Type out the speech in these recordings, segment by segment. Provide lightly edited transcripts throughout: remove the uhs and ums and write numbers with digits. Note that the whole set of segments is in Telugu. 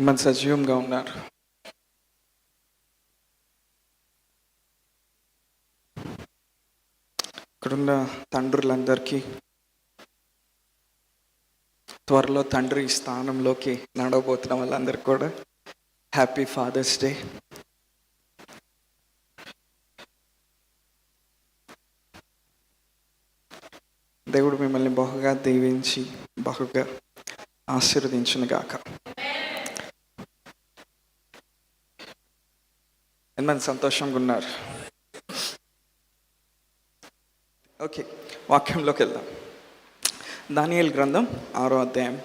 మన సజీవంగా ఉన్నారు. ఇక్కడున్న తండ్రులందరికీ త్వరలో తండ్రి స్థానంలోకి నడవబోతున్న వాళ్ళందరికీ కూడా హ్యాపీ ఫాదర్స్ డే. దేవుడు మిమ్మల్ని బహుగా దీవించి బహుగా ఆశీర్వదించును గాక. ఎంతమంది సంతోషంగా ఉన్నారు? ఓకే, వాక్యంలోకి వెళ్దాం. దానియేలు గ్రంథం 6వ అధ్యాయం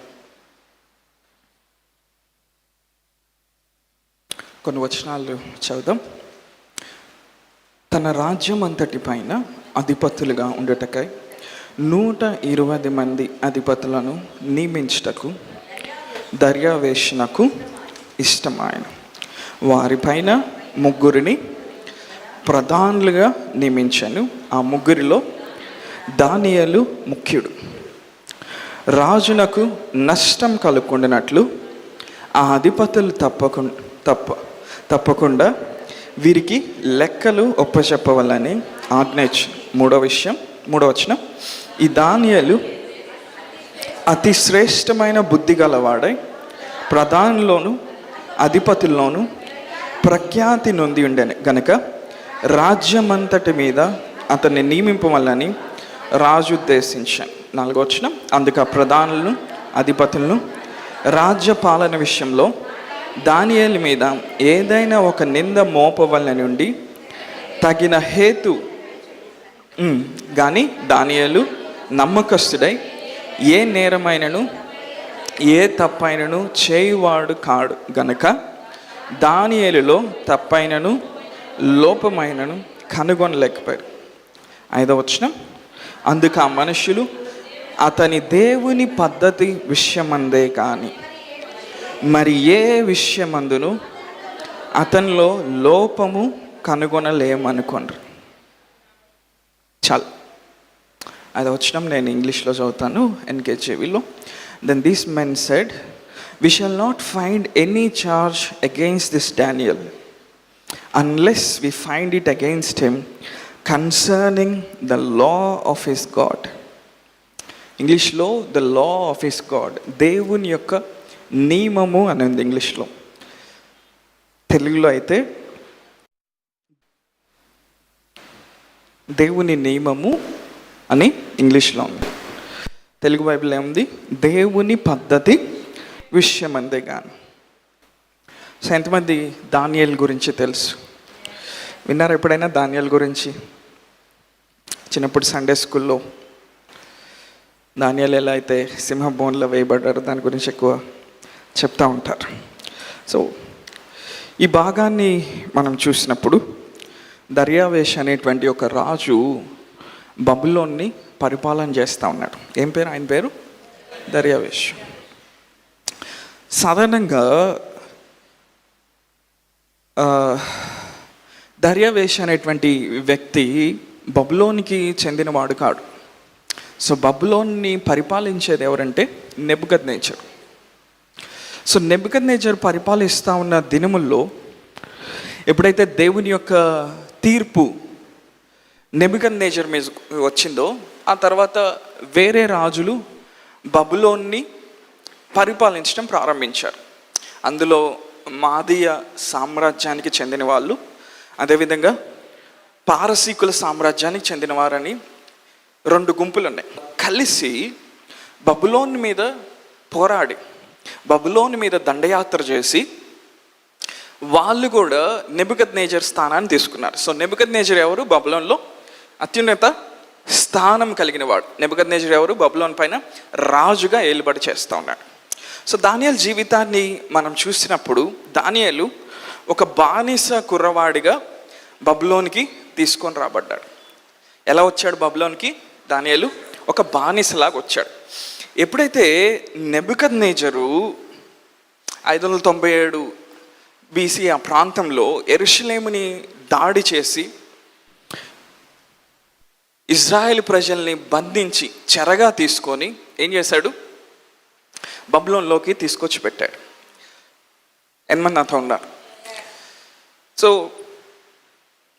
కొన్ని వచనాలు చదువుదాం. తన రాజ్యం అంతటి పైన అధిపతులుగా ఉండటకై 120 మంది అధిపతులను నియమించుటకు దర్యావేషునకు ఇష్టమైన వారిపైన 3 ప్రధానులుగా నియమించాను. ఆ 3లో దానియేలు ముఖ్యుడు. రాజునకు నష్టం కలుగుకున్నట్లు ఆ అధిపతులు తప్పకుండా వీరికి లెక్కలు ఒప్పచెప్పవాలని ఆజ్ఞయించు. 3వ వచనం, ఈ దానియేలు అతి శ్రేష్టమైన బుద్ధి గలవాడై ప్రధానులోను అధిపతుల్లోనూ ప్రఖ్యాతి నొంది ఉండేను గనుక రాజ్యమంతటి మీద అతన్ని నియమింపవలని రాజు ఉద్దేశించాను. 4వ వచనం, అందుకు ఆ ప్రధానులను అధిపతులను రాజ్య పాలన విషయంలో దానియేలు మీద ఏదైనా ఒక నింద మోపవలని ఉండి తగిన హేతు కానీ దానియేలు నమ్మకస్తుడై ఏ నేరమైనను ఏ తప్పైనను చేయువాడు కాడు గనుక దానియేలులో తప్పైనను లోపమైనను కనుగొనలేకపోయారు. 5వ వచనం, అందుకు ఆ మనుషులు అతని దేవుని పద్ధతి విషయమందే కానీ మరి ఏ విషయమందును అతనిలో లోపము కనుగొనలేమనుకోండి. చాలు. 5వ వచనం నేను ఇంగ్లీష్లో చదువుతాను, NKJVలో. Then these men said, we shall not find any charge against this Daniel unless we find it against him concerning the law of his God. ఇంగ్లీష్లో the law of his God, దేవుని యొక్క నియమము అని ఉంది ఇంగ్లీష్లో. తెలుగులో అయితే దేవుని నియమము అని ఇంగ్లీష్లో ఉంది. తెలుగు బైబిల్ ఏముంది? దేవుని పద్ధతి విషయమందే కానీ. సో ఎంతమంది దానియేలు గురించి తెలుసు? విన్నారా ఎప్పుడైనా దానియేలు గురించి? చిన్నప్పుడు సండే స్కూల్లో దానియేలు ఎలా అయితే సింహ బోన్లో వేయబడ్డారు దాని గురించి ఎక్కువ చెప్తూ ఉంటారు. సో ఈ భాగాన్ని మనం చూసినప్పుడు దర్యావేష్ అనేటువంటి ఒక రాజు బబులోన్ని పరిపాలన చేస్తూ ఉన్నాడు. ఏం పేరు ఆయన పేరు? దర్యావేష్. సాధారణంగా దర్యావేష్ అనేటువంటి వ్యక్తి బబులోనికి చెందినవాడు కాడు. సో బబులోన్ని పరిపాలించేది ఎవరంటే నెబుకద్నెజరు. సో నెబుకద్నెజరు పరిపాలిస్తూ ఉన్న దినముల్లో ఎప్పుడైతే దేవుని యొక్క తీర్పు నెబుకద్నెజరు మీద వచ్చిందో ఆ తర్వాత వేరే రాజులు బబులోన్ని పరిపాలించడం ప్రారంభించారు. అందులో మాదీయ సామ్రాజ్యానికి చెందిన వాళ్ళు, అదేవిధంగా పారసీకుల సామ్రాజ్యానికి చెందినవారని 2 గుంపులు ఉన్నాయి. కలిసి బబులోన్ మీద పోరాడి బబులోన్ మీద దండయాత్ర చేసి వాళ్ళు కూడా నెబుకద్నెజరు స్థానాన్ని తీసుకున్నారు. సో నెబుకద్నెజరు ఎవరు? బబులోన్లో అత్యున్నత స్థానం కలిగిన వాడు. నెబుకద్నెజరు ఎవరు? బబులోన్ పైన రాజుగా ఏలుబడి చేస్తూ ఉన్నాడు. సో దానియేలు జీవితాన్ని మనం చూసినప్పుడు దానియేలు ఒక బానిస కుర్రవాడిగా బబులోనికి తీసుకొని రాబడ్డాడు. ఎలా వచ్చాడు బబులోనికి? దానియేలు ఒక బానిసలాగా వచ్చాడు. ఎప్పుడైతే నెబుకద్నెజరు 597 BC ఆ ప్రాంతంలో యెరూషలేముని దాడి చేసి ఇజ్రాయేల్ ప్రజల్ని బంధించి చెరగా తీసుకొని ఏం చేశాడు? బబులోన్లోకి తీసుకొచ్చి పెట్టాడు. ఎంతమంది నాతో ఉన్నారు? సో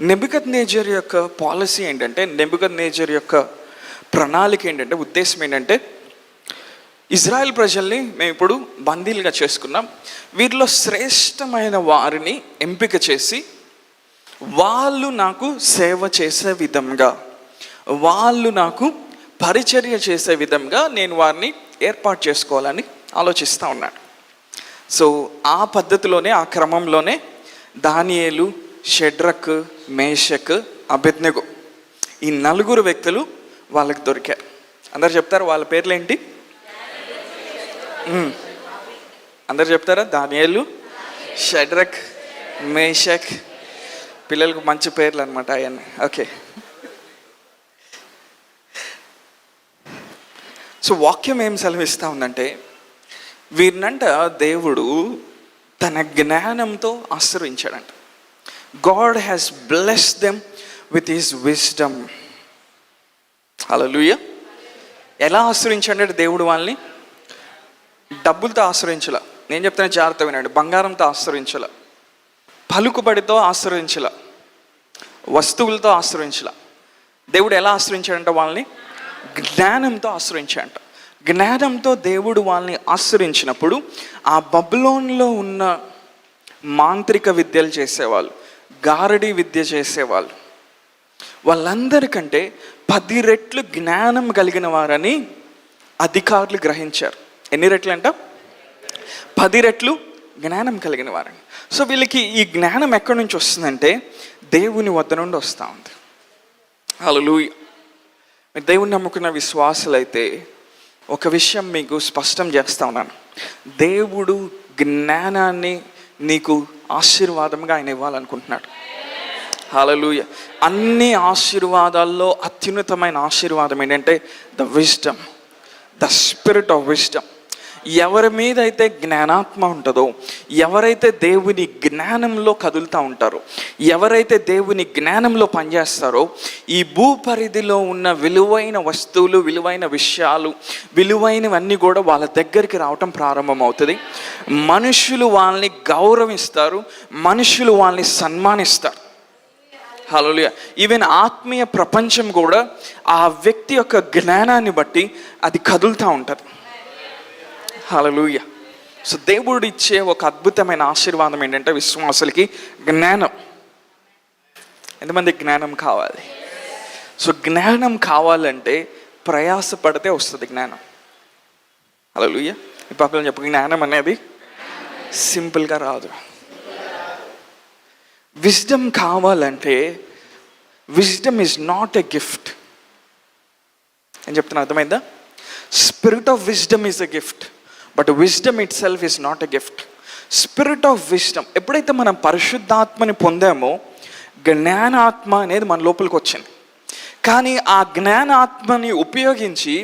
నెబుకద్నెజర్ యొక్క పాలసీ ఏంటంటే, నెబుకద్నెజర్ యొక్క ప్రణాళిక ఏంటంటే, ఉద్దేశం ఏంటంటే, ఇజ్రాయెల్ ప్రజల్ని మేము ఇప్పుడు బందీలుగా చేసుకున్నాం, వీరిలో శ్రేష్టమైన వారిని ఎంపిక చేసి వాళ్ళు నాకు సేవ చేసే విధంగా, వాళ్ళు నాకు పరిచర్య చేసే విధంగా నేను వారిని ఏర్పాటు చేసుకోవాలని ఆలోచిస్తూ ఉన్నాడు. సో ఆ పద్ధతిలోనే, ఆ క్రమంలోనే దానియేలు, షడ్రక్, మేషక్, అబేద్నెగో ఈ 4 వ్యక్తులు వాళ్ళకి దొరికారు. అందరు చెప్తారు వాళ్ళ పేర్లు ఏంటి? అందరు చెప్తారా? దానియేలు, షడ్రక్, మేషక్. పిల్లలకు మంచి పేర్లు అనమాట అవన్నీ. ఓకే. సో వాక్యం ఏం సెలవిస్తూ ఉందంటే, వీరినంట దేవుడు తన జ్ఞానంతో ఆశీర్వదించాడంట. God has blessed them with his wisdom. Hallelujah. ఎలా ఆశ్రయించాడంటే దేవుడు వాళ్ళని డబ్బులతో ఆశ్రయించాల. నేను చెప్తున్నా జాగ్రత్త వినండి. బంగారంతో ఆశ్రయించాల, పలుకుబడితో ఆశ్రయించాల, వస్తువులతో ఆశ్రయించాల. దేవుడు ఎలా ఆశ్రయించాడంట? వాళ్ళని జ్ఞానంతో ఆశ్రయించాడంట. జ్ఞానంతో దేవుడు వాళ్ళని ఆశ్రయించినప్పుడు ఆ బబులోన్లో ఉన్న మాంత్రిక విద్యలు చేసేవాళ్ళు, గారడీ విద్య చేసేవాళ్ళు, వాళ్ళందరికంటే 10 రెట్లు జ్ఞానం కలిగిన వారని అధికారులు గ్రహించారు. ఎన్ని రెట్లు అంట? 10 రెట్లు జ్ఞానం కలిగిన వారని. సో వీళ్ళకి ఈ జ్ఞానం ఎక్కడి నుంచి వస్తుందంటే దేవుని వద్ద నుండి వస్తూ ఉంది. హల్లెలూయా. మీరు దేవుని నమ్ముకున్న విశ్వాసులైతే ఒక విషయం మీకు స్పష్టం చేస్తూ ఉన్నాను. దేవుడు జ్ఞానాన్ని నీకు ఆశీర్వాదంగా ఆయన ఇవ్వాలనుకుంటున్నాడు. హల్లెలూయా. అన్ని ఆశీర్వాదాల్లో అత్యున్నతమైన ఆశీర్వాదం ఏంటంటే the wisdom, the spirit of wisdom. ఎవరి మీద అయితే జ్ఞానాత్మ ఉంటుందో, ఎవరైతే దేవుని జ్ఞానంలో కదులుతూ ఉంటారో, ఎవరైతే దేవుని జ్ఞానంలో పనిచేస్తారో, ఈ భూపరిధిలో ఉన్న విలువైన వస్తువులు, విలువైన విషయాలు, విలువైనవన్నీ కూడా వాళ్ళ దగ్గరికి రావటం ప్రారంభమవుతుంది. మనుషులు వాళ్ళని గౌరవిస్తారు, మనుషులు వాళ్ళని సన్మానిస్తారు. హల్లెలూయా. ఈవెన్ ఆత్మీయ ప్రపంచం కూడా ఆ వ్యక్తి యొక్క జ్ఞానాన్ని బట్టి అది కదులుతూ ఉంటుంది. హల్లెలూయా. సో దేవుడు ఇచ్చే ఒక అద్భుతమైన ఆశీర్వాదం ఏంటంటే విశ్వాసులకి జ్ఞానం. ఎంతమంది జ్ఞానం కావాలి? సో జ్ఞానం కావాలంటే ప్రయాసపడితే వస్తుంది జ్ఞానం. హల్లెలూయా. ఈ పక్కన చెప్పు, జ్ఞానం అనేది సింపుల్గా రాదు. విజ్డమ్ కావాలంటే wisdom is not a gift. నేను చెప్తున్నా, అర్థమైందా? Spirit of wisdom is a gift, but wisdom it self is not a gift. Spirit of wisdom, ఎప్పుడైతే మనం పరిశుద్ధాత్మని పొందామో జ్ఞానాత్మ అనేది మన లోపలికి వచ్చింది. కానీ ఆ జ్ఞానాత్మని ఉపయోగించి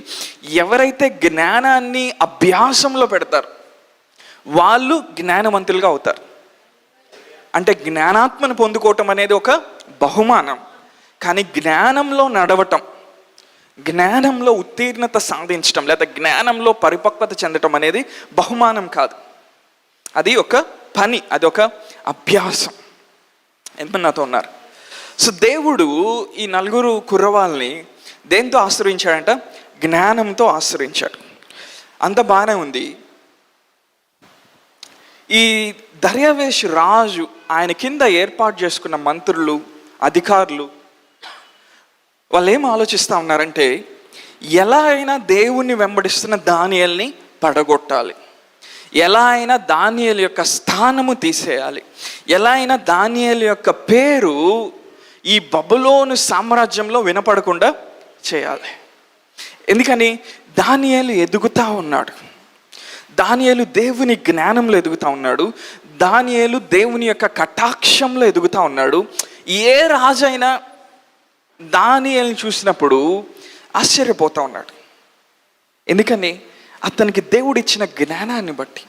ఎవరైతే జ్ఞానాన్ని అభ్యాసంలో పెడతారో వాళ్ళు జ్ఞానవంతులుగా అవుతారు. అంటే జ్ఞానాత్మను పొందుకోవటం అనేది ఒక బహుమానం, కానీ జ్ఞానంలో నడవటం, జ్ఞానంలో ఉత్తీర్ణత సాధించటం లేదా జ్ఞానంలో పరిపక్వత చెందటం అనేది బహుమానం కాదు. అది ఒక పని, అది ఒక అభ్యాసం. ఎంతమంది నాతో ఉన్నారు? సో దేవుడు ఈ 4 కుర్రవాళ్ళని దేంతో ఆశ్రయించాడంట? జ్ఞానంతో ఆశ్రయించాడు. అంత బాగానే ఉంది. ఈ దర్యావేషు రాజు, ఆయన కింద ఏర్పాటు చేసుకున్న మంత్రులు, అధికారులు వాళ్ళు ఏం ఆలోచిస్తూ ఉన్నారంటే, ఎలా అయినా దేవుణ్ణి వెంబడిస్తున్న దానియేలుని పడగొట్టాలి, ఎలా అయినా దానియేలు యొక్క స్థానము తీసేయాలి, ఎలా అయినా దానియేలు యొక్క పేరు ఈ బబులోను సామ్రాజ్యంలో వినపడకుండా చేయాలి. ఎందుకని? దానియేలు ఎదుగుతూ ఉన్నాడు, దానియేలు దేవుని జ్ఞానంలో ఎదుగుతూ ఉన్నాడు, దానియేలు దేవుని యొక్క కటాక్షంలో ఎదుగుతూ ఉన్నాడు. ఏ రాజైనా దానియేలుని చూసినప్పుడు ఆశ్చర్యపోతూ ఉన్నాడు. ఎందుకని? అతనికి దేవుడిచ్చిన జ్ఞానాన్ని బట్టి.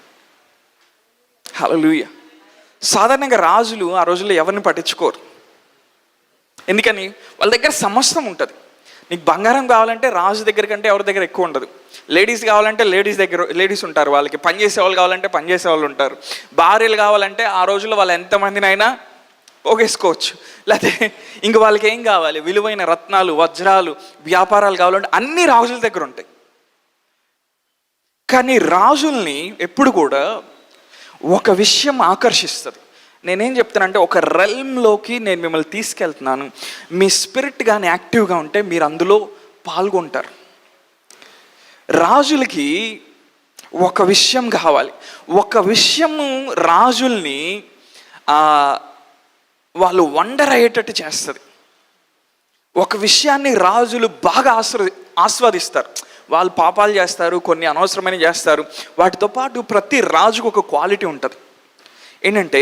హల్లెలూయా. సాధారణంగా రాజులు ఆ రోజుల్లో ఎవరిని పట్టించుకోరు. ఎందుకని? వాళ్ళ దగ్గర సమస్తం ఉంటుంది. నీకు బంగారం కావాలంటే రాజు దగ్గర కంటే ఎవరి దగ్గర ఎక్కువ ఉండదు. లేడీస్ కావాలంటే లేడీస్ ఉంటారు, వాళ్ళకి పని చేసే వాళ్ళు కావాలంటే పని చేసే వాళ్ళు ఉంటారు. భార్యలు కావాలంటే ఆ రోజుల్లో వాళ్ళు ఎంతమందినైనా పోగేసుకోవచ్చు. లేకపోతే ఇంక వాళ్ళకి ఏం కావాలి, విలువైన రత్నాలు, వజ్రాలు, వ్యాపారాలు కావాలంటే అన్ని రాజుల దగ్గర ఉంటాయి. కానీ రాజుల్ని ఎప్పుడు కూడా ఒక విషయం ఆకర్షిస్తుంది. నేనేం చెప్తానంటే, ఒక రెల్మ్లోకి నేను మిమ్మల్ని తీసుకెళ్తున్నాను. మీ స్పిరిట్ కానీ యాక్టివ్గా ఉంటే మీరు అందులో పాల్గొంటారు. రాజులకి ఒక విషయం కావాలి. ఒక విషయము రాజుల్ని వాళ్ళు వండర్ అయ్యేటట్టు చేస్తుంది. ఒక విషయాన్ని రాజులు బాగా ఆస్వాదిస్తారు. వాళ్ళు పాపాలు చేస్తారు, కొన్ని అనవసరమైన చేస్తారు. వాటితో పాటు ప్రతి రాజుకు ఒక క్వాలిటీ ఉంటుంది. ఏంటంటే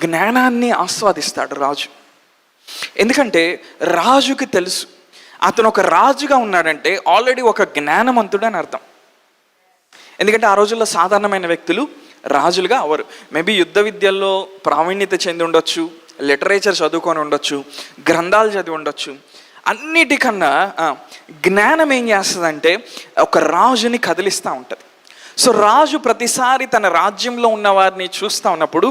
జ్ఞానాన్ని ఆస్వాదిస్తాడు రాజు. ఎందుకంటే రాజుకి తెలుసు అతను ఒక రాజుగా ఉన్నాడంటే ఆల్రెడీ ఒక జ్ఞానవంతుడు అని అర్థం. ఎందుకంటే ఆ రోజుల్లో సాధారణమైన వ్యక్తులు రాజులుగా అవరు. మేబీ యుద్ధ విద్యల్లో ప్రావీణ్యత చెంది ఉండొచ్చు, లిటరేచర్ చదువుకొని ఉండొచ్చు, గ్రంథాలు చదివి ఉండొచ్చు. అన్నిటికన్నా జ్ఞానం ఏం చేస్తుందంటే ఒక రాజుని కదిలిస్తూ ఉంటుంది. సో రాజు ప్రతిసారి తన రాజ్యంలో ఉన్న వారిని చూస్తూ ఉన్నప్పుడు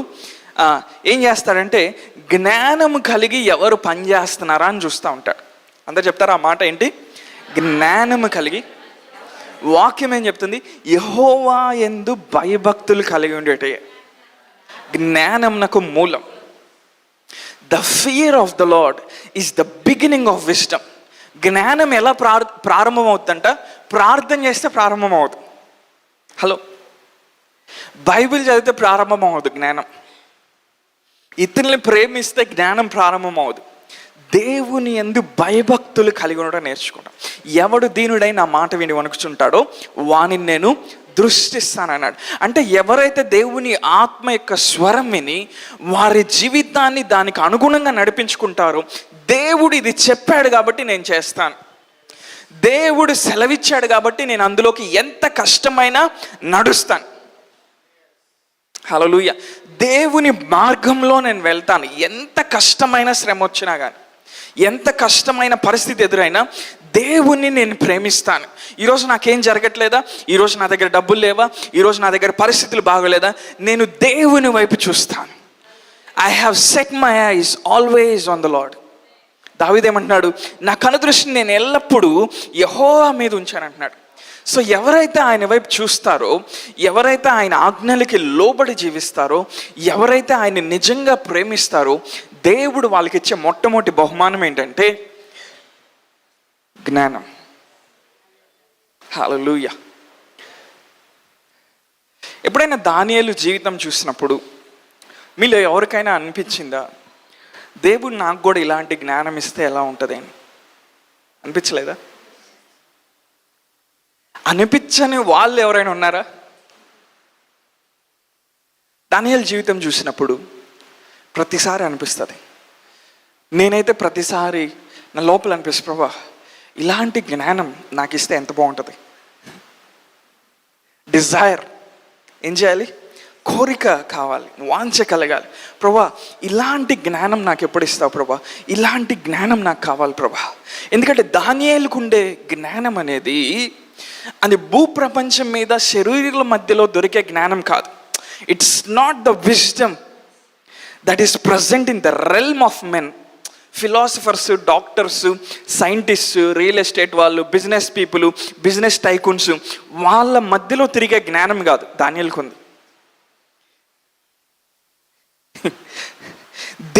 ఏం చేస్తాడంటే జ్ఞానం కలిగి ఎవరు పనిచేస్తున్నారా అని చూస్తూ ఉంటాడు. అందరు చెప్తారా ఆ మాట ఏంటి? జ్ఞానము కలిగి. వాక్యం ఏం చెప్తుంది? యెహోవా యందు భయభక్తులు కలిగి ఉండేటే జ్ఞానం నాకు మూలం. The fear of the lord is the beginning of wisdom. జ్ఞానం ఎలా ప్రారంభమవుతుందంట? ప్రార్థన చేస్తే ప్రారంభం అవుతుంది. హలో, బైబిల్ చదివితే ప్రారంభం అవ్వదు జ్ఞానం. ఇతరుల్ని ప్రేమిస్తే జ్ఞానం ప్రారంభం అవ్వదు. దేవుని యందు భయభక్తులు కలిగి ఉండడం నేర్చుకుంటాం. ఎవడు దీనుడై నా మాట విని వణుకుచుంటాడో వానిని నేను దృష్టిస్తానన్నాడు. అంటే ఎవరైతే దేవుని ఆత్మ యొక్క స్వరం విని వారి జీవితాన్ని దానికి అనుగుణంగా నడిపించుకుంటారో, దేవుడు ఇది చెప్పాడు కాబట్టి నేను చేస్తాను, దేవుడు సెలవిచ్చాడు కాబట్టి నేను అందులోకి ఎంత కష్టమైనా నడుస్తాను. హల్లెలూయా. దేవుని మార్గంలో నేను వెళ్తాను. ఎంత కష్టమైన శ్రమ వచ్చినా కానీ, ఎంత కష్టమైన పరిస్థితి ఎదురైనా దేవుణ్ణి నేను ప్రేమిస్తాను. ఈరోజు నాకేం జరగట్లేదా, ఈరోజు నా దగ్గర డబ్బులు లేవా, ఈరోజు నా దగ్గర పరిస్థితులు బాగోలేదా, నేను దేవుని వైపు చూస్తాను. I have set my eyes always on the Lord. దావీదేమంటున్నాడు? నా కనుదృష్టిని నేను ఎల్లప్పుడూ యెహోవా మీద ఉంచాను అంటున్నాడు. సో ఎవరైతే ఆయన వైపు చూస్తారో, ఎవరైతే ఆయన ఆజ్ఞలకి లోబడి జీవిస్తారో, ఎవరైతే ఆయన నిజంగా ప్రేమిస్తారో, దేవుడు వాళ్ళకి ఇచ్చే మొట్టమొదటి బహుమానం ఏంటంటే జ్ఞానం. హల్లెలూయా. ఎప్పుడైనా దానియేలు జీవితం చూసినప్పుడు మీలో ఎవరికైనా అనిపించిందా, దేవుడు నాకు కూడా ఇలాంటి జ్ఞానం ఇస్తే ఎలా ఉంటుంది అని? అనిపించలేదా? అనిపించని వాళ్ళు ఎవరైనా ఉన్నారా? దానియేలు జీవితం చూసినప్పుడు ప్రతిసారి అనిపిస్తుంది. నేనైతే ప్రతిసారి నా లోపల అనిపిస్తుంది, ప్రభా ఇలాంటి జ్ఞానం నాకు ఇస్తే ఎంత బాగుంటుంది. డిజైర్, ఏం చేయాలి? కోరిక కావాలి, వాంఛ కలగాలి. ప్రభా ఇలాంటి జ్ఞానం నాకు ఎప్పుడు ఇస్తావు ప్రభా, ఇలాంటి జ్ఞానం నాకు కావాలి ప్రభా. ఎందుకంటే దానియేలుకు ఉండే జ్ఞానం అనేది అది భూప్రపంచం మీద శరీరుల మధ్యలో దొరికే జ్ఞానం కాదు. It's not the wisdom that is present in the realm of men. Philosophers, doctors, scientists, real estate వాళ్ళు, బిజినెస్ పీపుల్, బిజినెస్ టైకూన్స్, వాళ్ళ మధ్యలో తిరిగే జ్ఞానం కాదు దానియేలుకు ఉంది.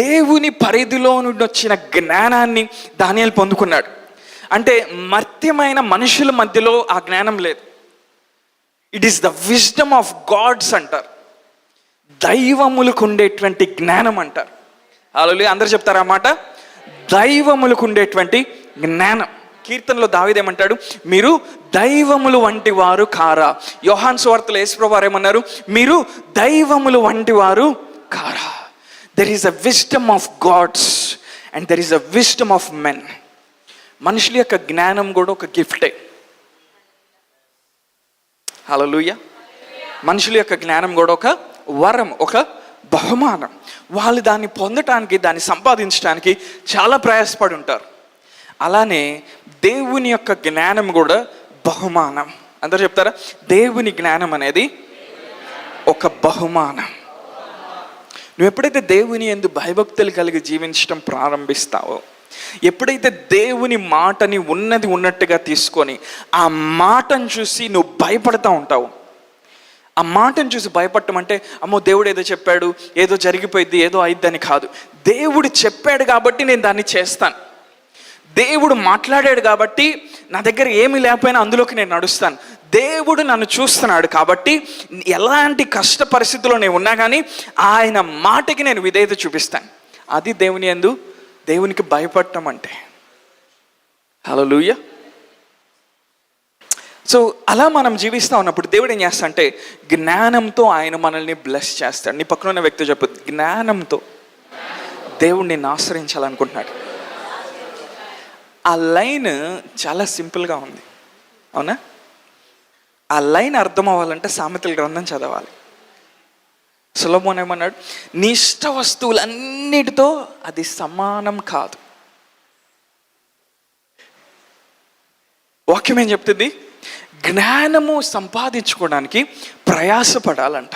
దేవుని పరిధిలో నుండి వచ్చిన జ్ఞానాన్ని దానియేలు పొందుకున్నాడు. అంటే మర్త్యమైన మనుషుల మధ్యలో ఆ జ్ఞానం లేదు. It is the wisdom of gods అంటారు. దైవములకు ఉండేటువంటి జ్ఞానం అంటారు. హల్లెలూయా. అందరు చెప్తారా మాట? దైవములకు ఉండేటువంటి జ్ఞానం. కీర్తనలో దావీదేమంటాడు? మీరు దైవములు వంటి వారు కారా. యోహాను సువార్తలో యేసుప్రభువు వారు ఏమన్నారు? మీరు దైవములు వంటి వారు కారా. There is a wisdom of gods and there is a wisdom of men. మనుషుల యొక్క జ్ఞానం కూడా ఒక గిఫ్టే. హల్లెలూయా. మనుషుల యొక్క జ్ఞానం కూడా ఒక వరం, ఒక బహుమానం. వాళ్ళు దాన్ని పొందటానికి, దాన్ని సంపాదించడానికి చాలా ప్రయాసపడి ఉంటారు. అలానే దేవుని యొక్క జ్ఞానం కూడా బహుమానం. అందరూ చెప్తారా? దేవుని జ్ఞానం అనేది ఒక బహుమానం. నువ్వు ఎప్పుడైతే దేవుని యందు భయభక్తులు కలిగి జీవించడం ప్రారంభిస్తావో, ఎప్పుడైతే దేవుని మాటని ఉన్నది ఉన్నట్టుగా తీసుకొని ఆ మాటను చూసి నువ్వు భయపడతా ఉంటావు. ఆ మాటను చూసి భయపడటం అంటే అమ్మో దేవుడు ఏదో చెప్పాడు, ఏదో జరిగిపోయింది, ఏదో అయిద్దని కాదు. దేవుడు చెప్పాడు కాబట్టి నేను దాన్ని చేస్తాను. దేవుడు మాట్లాడాడు కాబట్టి నా దగ్గర ఏమీ లేకపోయినా అందులోకి నేను నడుస్తాను. దేవుడు నన్ను చూస్తున్నాడు కాబట్టి ఎలాంటి కష్ట పరిస్థితుల్లో నేను ఉన్నా కానీ ఆయన మాటకి నేను విధేయత చూపిస్తాను. అది దేవుని యందు దేవునికి భయపడటం అంటే. హల్లెలూయా. సో అలా మనం జీవిస్తూ ఉన్నప్పుడు దేవుడు ఏం చేస్తా అంటే జ్ఞానంతో ఆయన మనల్ని బ్లెస్ చేస్తాడు. నీ పక్కన ఉన్న వ్యక్తి చెప్పు, జ్ఞానంతో దేవుడు నిన్ను ఆశ్రయించాలనుకుంటున్నాడు. ఆ లైన్ చాలా సింపుల్గా ఉంది, అవునా? ఆ లైన్ అర్థం అవ్వాలంటే సామెతల గ్రంథం చదవాలి. సొలొమోను ఏమన్నాడు? నీ ఇష్ట వస్తువులన్నిటితో అది సమానం కాదు. వాక్యం ఏం చెప్తుంది? జ్ఞానము సంపాదించుకోవడానికి ప్రయాసపడాలంట.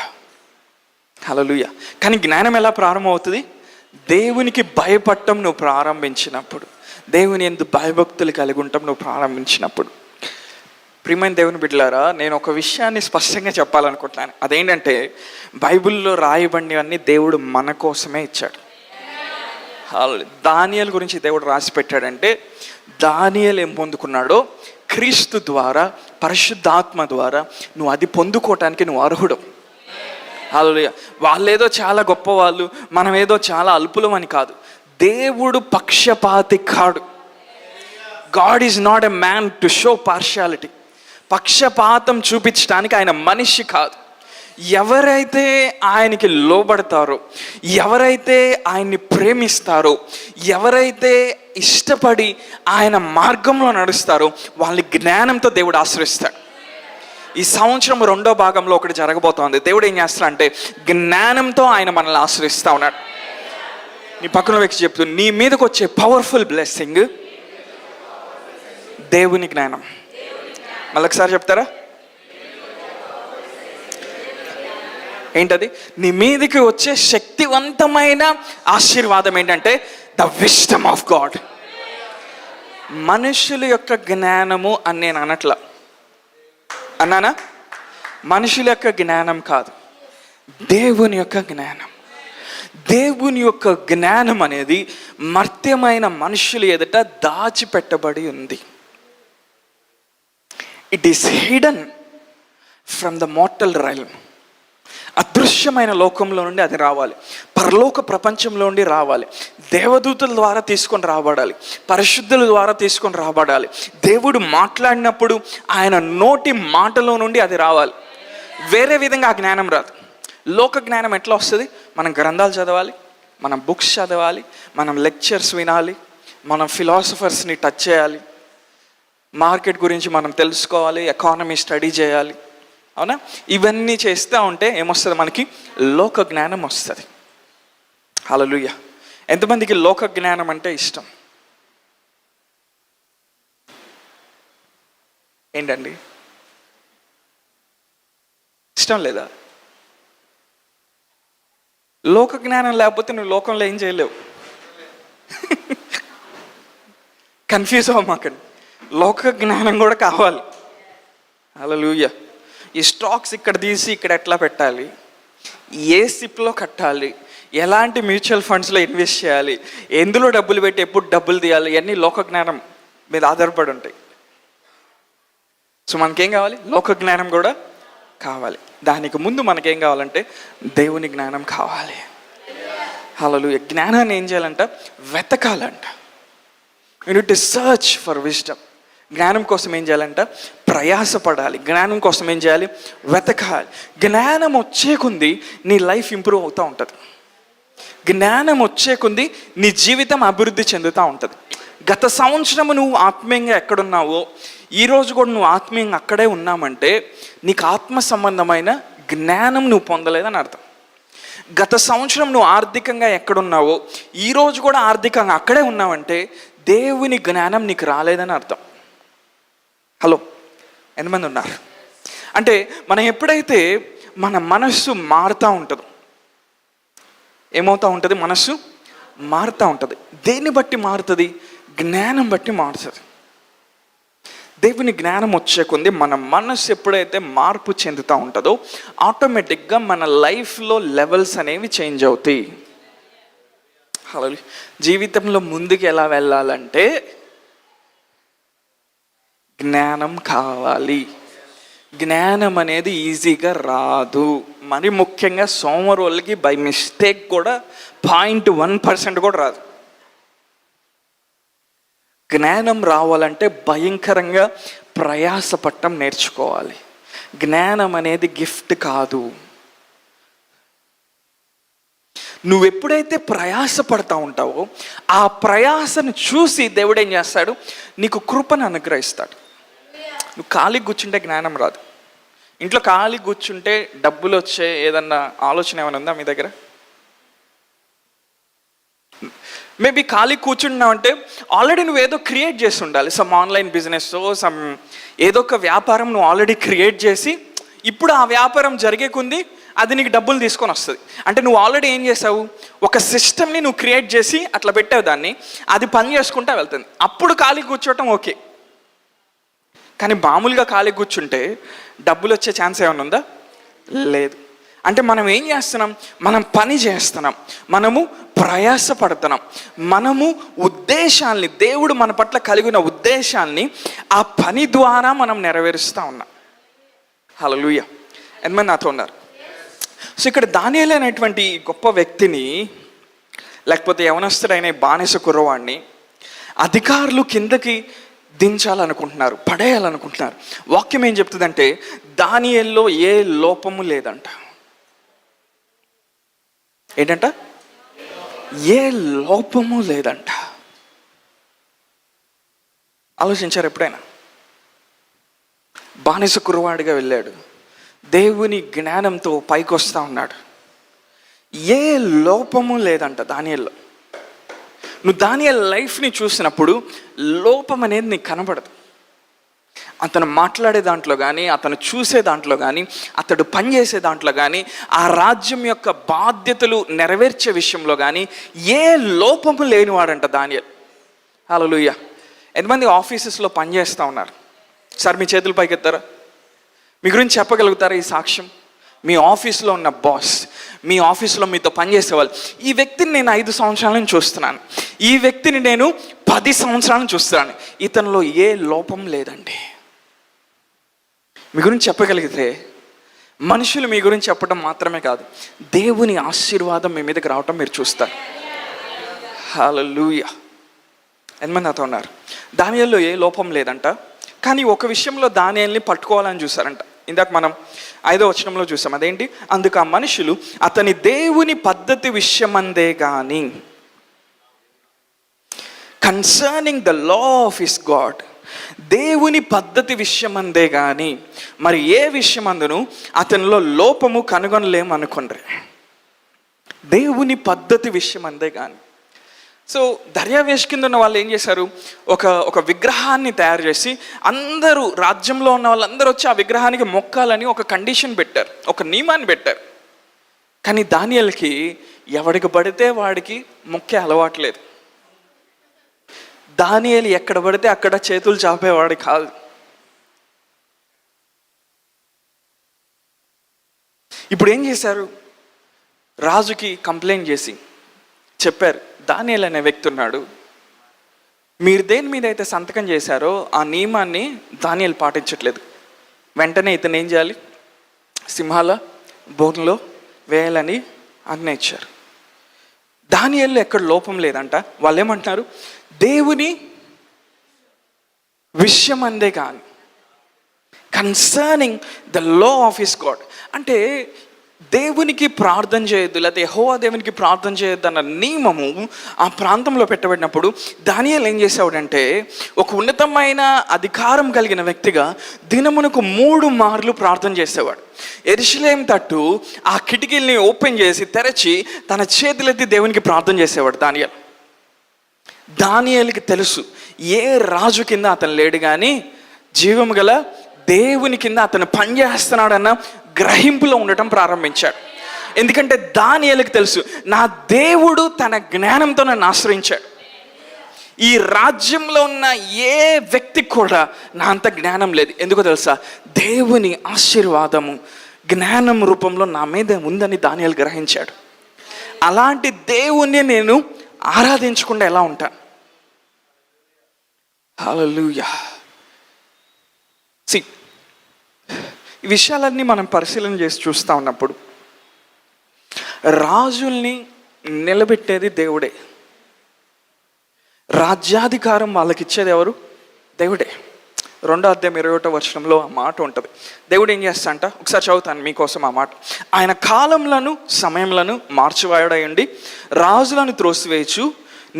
హల్లెలూయా. కానీ జ్ఞానం ఎలా ప్రారంభమవుతుంది? దేవునికి భయపడటం నువ్వు ప్రారంభించినప్పుడు, దేవుని యందు భయభక్తులు కలిగి ఉండటం నువ్వు ప్రారంభించినప్పుడు. ప్రియమైన దేవుని బిడ్డలారా, నేను ఒక విషయాన్ని స్పష్టంగా చెప్పాలనుకుంటున్నాను. అదేంటంటే బైబిల్లో రాయబడినవన్నీ దేవుడు మన కోసమే ఇచ్చాడు. దానియేలు గురించి దేవుడు రాసి పెట్టాడంటే దానియేలు ఏం పొందుకున్నాడో క్రీస్తు ద్వారా, పరిశుద్ధాత్మ ద్వారా నువ్వు అది పొందుకోవటానికి నువ్వు అర్హుడు. హల్లెలూయా. వాళ్ళేదో చాలా గొప్పవాళ్ళు, మనం ఏదో చాలా అల్పులం అని కాదు. దేవుడు పక్షపాతి కాడు. God is not a man to show partiality. పక్షపాతం చూపించడానికి ఆయన మనిషి కాదు. ఎవరైతే ఆయనకి లోబడతారో, ఎవరైతే ఆయన్ని ప్రేమిస్తారో, ఎవరైతే ఇష్టపడి ఆయన మార్గంలో నడుస్తారో వాళ్ళని జ్ఞానంతో దేవుడు ఆశ్రయిస్తాడు. ఈ సంవత్సరం 2వ భాగంలో ఒకటి జరగబోతోంది. దేవుడు ఏం చేస్తా అంటే జ్ఞానంతో ఆయన మనల్ని ఆశ్రయిస్తూ ఉన్నాడు. నీ పక్కన వ్యక్తి చెప్తూ, నీ మీదకి వచ్చే పవర్ఫుల్ బ్లెస్సింగ్ దేవుని జ్ఞానం. మళ్ళొకసారి చెప్తారా? ఏంటది? నీ మీదకి వచ్చే శక్తివంతమైన ఆశీర్వాదం ఏంటంటే ద విజ్డమ్ ఆఫ్ గాడ్. మనుషుల యొక్క జ్ఞానము అని నేను అనట్లా, అన్నానా? మనుషుల యొక్క జ్ఞానం కాదు, దేవుని యొక్క జ్ఞానం. దేవుని యొక్క జ్ఞానం అనేది మర్త్యమైన మనుషులు ఎదుట దాచిపెట్టబడి ఉంది. It is hidden from the mortal realm. అదృశ్యమైన లోకంలో నుండి అది రావాలి, పరలోక ప్రపంచంలో నుండి రావాలి, దేవదూతల ద్వారా తీసుకొని రాబడాలి, పరిశుద్ధుల ద్వారా తీసుకొని రాబడాలి. దేవుడు మాట్లాడినప్పుడు ఆయన నోటి మాటలో నుండి అది రావాలి. వేరే విధంగా ఆ జ్ఞానం రాదు. లోక జ్ఞానం ఎట్లా వస్తుంది? మనం గ్రంథాలు చదవాలి, మనం బుక్స్ చదవాలి, మనం లెక్చర్స్ వినాలి, మనం ఫిలాసఫర్స్ని టచ్ చేయాలి, మార్కెట్ గురించి మనం తెలుసుకోవాలి, ఎకానమీ స్టడీ చేయాలి, అవునా? ఇవన్నీ చేస్తూ ఉంటే ఏమొస్తుంది? మనకి లోక జ్ఞానం వస్తుంది. హల్లెలూయా. ఎంతమందికి లోక జ్ఞానం అంటే ఇష్టం? ఏంటండి, ఇష్టం లేదా? లోక జ్ఞానం లేకపోతే నువ్వు లోకంలో ఏం చేయలేవు. కన్ఫ్యూజ్ అవ్వమాకండి, లోక జ్ఞానం కూడా కావాలి. హల్లెలూయా. ఈ స్టాక్స్ ఇక్కడ తీసి ఇక్కడ ఎట్లా పెట్టాలి, ఏ సిప్లో కట్టాలి, ఎలాంటి మ్యూచువల్ ఫండ్స్లో ఇన్వెస్ట్ చేయాలి, ఎందులో డబ్బులు పెట్టి ఎప్పుడు డబ్బులు తీయాలి, ఇవన్నీ లోక జ్ఞానం మీద ఆధారపడి ఉంటాయి. సో మనకేం కావాలి? లోక జ్ఞానం కూడా కావాలి. దానికి ముందు మనకేం కావాలంటే దేవుని జ్ఞానం కావాలి. హల్లెలూయా. జ్ఞానాన్ని ఏం చేయాలంట? వెతకాలంట. You need to search for wisdom. జ్ఞానం కోసం ఏం చేయాలంట? ప్రయాసపడాలి. జ్ఞానం కోసం ఏం చేయాలి? వెతకాలి. జ్ఞానం వచ్చే కొద్దీ నీ లైఫ్ ఇంప్రూవ్ అవుతూ ఉంటుంది. జ్ఞానం వచ్చే కొద్దీ నీ జీవితం అభివృద్ధి చెందుతూ ఉంటుంది. గత సంవత్సరం నువ్వు ఆత్మీయంగా ఎక్కడున్నావో ఈరోజు కూడా నువ్వు ఆత్మీయంగా అక్కడే ఉన్నామంటే నీకు ఆత్మ సంబంధమైన జ్ఞానం నువ్వు పొందలేదని అర్థం. గత సంవత్సరం నువ్వు ఆర్థికంగా ఎక్కడున్నావో ఈరోజు కూడా ఆర్థికంగా అక్కడే ఉన్నావంటే దేవుని జ్ఞానం నీకు రాలేదని అర్థం. హలో, ఎంతమంది ఉన్నారు? అంటే మనం ఎప్పుడైతే మన మనస్సు మారుతూ ఉంటుందో, ఏమవుతూ ఉంటుంది? మనస్సు మారుతూ ఉంటుంది. దేన్ని బట్టి మారుతుంది? జ్ఞానం బట్టి మారుతుంది. దేవుని జ్ఞానం వచ్చే కొద్ది మన మనస్సు ఎప్పుడైతే మార్పు చెందుతూ ఉంటుందో ఆటోమేటిక్గా మన లైఫ్లో లెవెల్స్ అనేవి చేంజ్ అవుతాయి. జీవితంలో ముందుకు ఎలా వెళ్ళాలంటే జ్ఞానం కావాలి. జ్ఞానం అనేది ఈజీగా రాదు. మరి ముఖ్యంగా సోమరోళ్ళకి బై మిస్టేక్ కూడా 0.1% కూడా రాదు. జ్ఞానం రావాలంటే భయంకరంగా ప్రయాసపడటం నేర్చుకోవాలి. జ్ఞానం అనేది గిఫ్ట్ కాదు. నువ్వెప్పుడైతే ప్రయాసపడతా ఉంటావో ఆ ప్రయాసను చూసి దేవుడు ఏం చేస్తాడు? నీకు కృపను అనుగ్రహిస్తాడు. నువ్వు ఖాళీ కూర్చుంటే జ్ఞానం రాదు. ఇంట్లో ఖాళీ కూర్చుంటే డబ్బులు వచ్చే ఏదన్నా ఆలోచన ఏమైనా ఉందా మీ దగ్గర? మేబీ ఖాళీ కూర్చుంటున్నావు అంటే ఆల్రెడీ నువ్వు ఏదో క్రియేట్ చేసి ఉండాలి. సమ్ ఆన్లైన్ బిజినెస్, సమ్ ఏదో ఒక వ్యాపారం నువ్వు ఆల్రెడీ క్రియేట్ చేసి ఇప్పుడు ఆ వ్యాపారం జరిగే కొంది అది నీకు డబ్బులు తీసుకొని వస్తుంది. అంటే నువ్వు ఆల్రెడీ ఏం చేసావు? ఒక సిస్టమ్ని నువ్వు క్రియేట్ చేసి అట్లా పెట్టావు, దాన్ని అది పని చేసుకుంటా వెళ్తుంది. అప్పుడు ఖాళీ కూర్చోవటం ఓకే. కానీ మామూలుగా ఖాళీ కూర్చుంటే డబ్బులు వచ్చే ఛాన్స్ ఏమైనా ఉందా? లేదు. అంటే మనం ఏం చేస్తున్నాం? మనం పని చేస్తున్నాం, మనము ప్రయాసపడుతున్నాం, మనము ఉద్దేశాల్ని, దేవుడు మన పట్ల కలిగిన ఉద్దేశాల్ని ఆ పని ద్వారా మనం నెరవేరుస్తూ ఉన్నాం. హల్లెలూయా. ఎంతమంది నాతో ఉన్నారు? సో ఇక్కడ దానియేలు అనేటువంటి గొప్ప వ్యక్తిని, లేకపోతే యవనస్తుడైన బానిస కుర్రవాడిని అధికారులు కిందకి దించాలనుకుంటున్నారు, పడేయాలనుకుంటున్నారు. వాక్యం ఏం చెప్తుందంటే దానియేలులో ఏ లోపము లేదంట. ఏంటంట? ఏ లోపము లేదంట. ఆలోచించారు ఎప్పుడైనా? బానిస కుర్రవాడిగా వెళ్ళాడు, దేవుని జ్ఞానంతో పైకి వస్తూ ఉన్నాడు. ఏ లోపము లేదంట దానియేలులో. నువ్వు దానియేలు లైఫ్ని చూసినప్పుడు లోపం అనేది నీకు కనబడదు. అతను మాట్లాడే దాంట్లో కానీ, అతను చూసే దాంట్లో కానీ, అతడు పనిచేసే దాంట్లో కానీ, ఆ రాజ్యం యొక్క బాధ్యతలు నెరవేర్చే విషయంలో కానీ ఏ లోపము లేనివాడంట దానియేలు. హల్లెలూయా. ఎంతమంది ఆఫీసెస్లో పనిచేస్తూ ఉన్నారు? సార్ మీ చేతులు పైకి ఎత్తారా? మీ గురించి చెప్పగలుగుతారా ఈ సాక్ష్యం? మీ ఆఫీస్లో ఉన్న బాస్, మీ ఆఫీస్లో మీతో పనిచేసేవాళ్ళు, ఈ వ్యక్తిని నేను 5 సంవత్సరాల నుంచి చూస్తున్నాను, ఈ వ్యక్తిని నేను 10 సంవత్సరాల నుంచి చూస్తున్నాను, ఇతనిలో ఏ లోపం లేదండి. మీ గురించి చెప్పగలిగితే మనుషులు మీ గురించి చెప్పడం మాత్రమే కాదు, దేవుని ఆశీర్వాదం మీ మీదకి రావటం మీరు చూస్తారు. హల్లెలూయా. ఎంతమంది నాతో ఉన్నారు? దానియేలులో ఏ లోపం లేదంట. కానీ ఒక విషయంలో దానియేలుని పట్టుకోవాలని చూసారంట. ఇందాక మనం 5వ వచనంలో చూసాం. అదేంటి? అందుకు ఆ మనుషులు అతని దేవుని పద్ధతి విషయమందే కానీ, concerning the law of his God, దేవుని పద్ధతి విషయమందే కానీ మరి ఏ విషయమందును అతనిలో లోపము కనుగొనలేమనుకోండి. దేవుని పద్ధతి విషయమందే కానీ. సో దర్యావేష్ కింద ఉన్న వాళ్ళు ఏం చేశారు? ఒక విగ్రహాన్ని తయారు చేసి అందరూ, రాజ్యంలో ఉన్న వాళ్ళందరూ వచ్చి ఆ విగ్రహానికి మొక్కాలని ఒక కండిషన్ పెట్టారు, ఒక నియమాన్ని పెట్టారు. కానీ దానియేలుకి ఎవడికి పడితే వాడికి మొక్కే అలవాట్లేదు. దానియేలు ఎక్కడ పడితే అక్కడ చేతులు చాపేవాడు కాదు. ఇప్పుడు ఏం చేశారు? రాజుకి కంప్లైంట్ చేసి చెప్పారు, దానియేలు అనే వ్యక్తి ఉన్నాడు, మీరు దేని మీద అయితే సంతకం చేశారో ఆ నియమాన్ని దానియేలు పాటించట్లేదు, వెంటనే ఇతను ఏం చేయాలి? సింహాల బోన్లో వేయాలని ఆజ్ఞ ఇచ్చారు. దానియేలులో ఎక్కడ లోపం లేదంట. వాళ్ళు ఏమంటున్నారు? దేవుని విషయం అందే కానీ, concerning the law of his God. అంటే దేవునికి ప్రార్థన చేయొద్దు, లేకపోతే యెహోవా దేవునికి ప్రార్థన చేయొద్దు అన్న నియమము ఆ ప్రాంతంలో పెట్టబడినప్పుడు దానియేలు ఏం చేసేవాడంటే, ఒక ఉన్నతమైన అధికారం కలిగిన వ్యక్తిగా దినమునకు 3 మార్లు ప్రార్థన చేసేవాడు. యెరూషలేము తట్టు ఆ కిటికీల్ని ఓపెన్ చేసి తెరచి తన చేతులెత్తి దేవునికి ప్రార్థన చేసేవాడు దానియేలు. దానియేలుకి తెలుసు ఏ రాజు కింద అతను లేడు, కానీ జీవము గల దేవుని కింద అతను పనిచేస్తున్నాడన్న గ్రహింపులో ఉండటం ప్రారంభించాడు. ఎందుకంటే దానియేలుకు తెలుసు, నా దేవుడు తన జ్ఞానంతో నన్ను ఆశ్రయించాడు. ఈ రాజ్యంలో ఉన్న ఏ వ్యక్తికి కూడా నా అంత జ్ఞానం లేదు. ఎందుకో తెలుసా? దేవుని ఆశీర్వాదము జ్ఞానం రూపంలో నా మీద ఉందని దానియేలు గ్రహించాడు. అలాంటి దేవుణ్ణి నేను ఆరాధించకుండా ఎలా ఉంటాను? హల్లెలూయా. ఈ విషయాలన్నీ మనం పరిశీలన చేసి చూస్తూ ఉన్నప్పుడు రాజుల్ని నిలబెట్టేది దేవుడే. రాజ్యాధికారం వాళ్ళకి ఇచ్చేది ఎవరు? దేవుడే. 2వ అధ్యాయం 21వ వచనంలో ఆ మాట ఉంటుంది. దేవుడు ఏం చేస్తాడంట? ఒకసారి చదువుతాను మీకోసం ఆ మాట. ఆయన కాలంలను సమయంలను మార్చివాడయండి, రాజులను త్రోసివేయచ్చు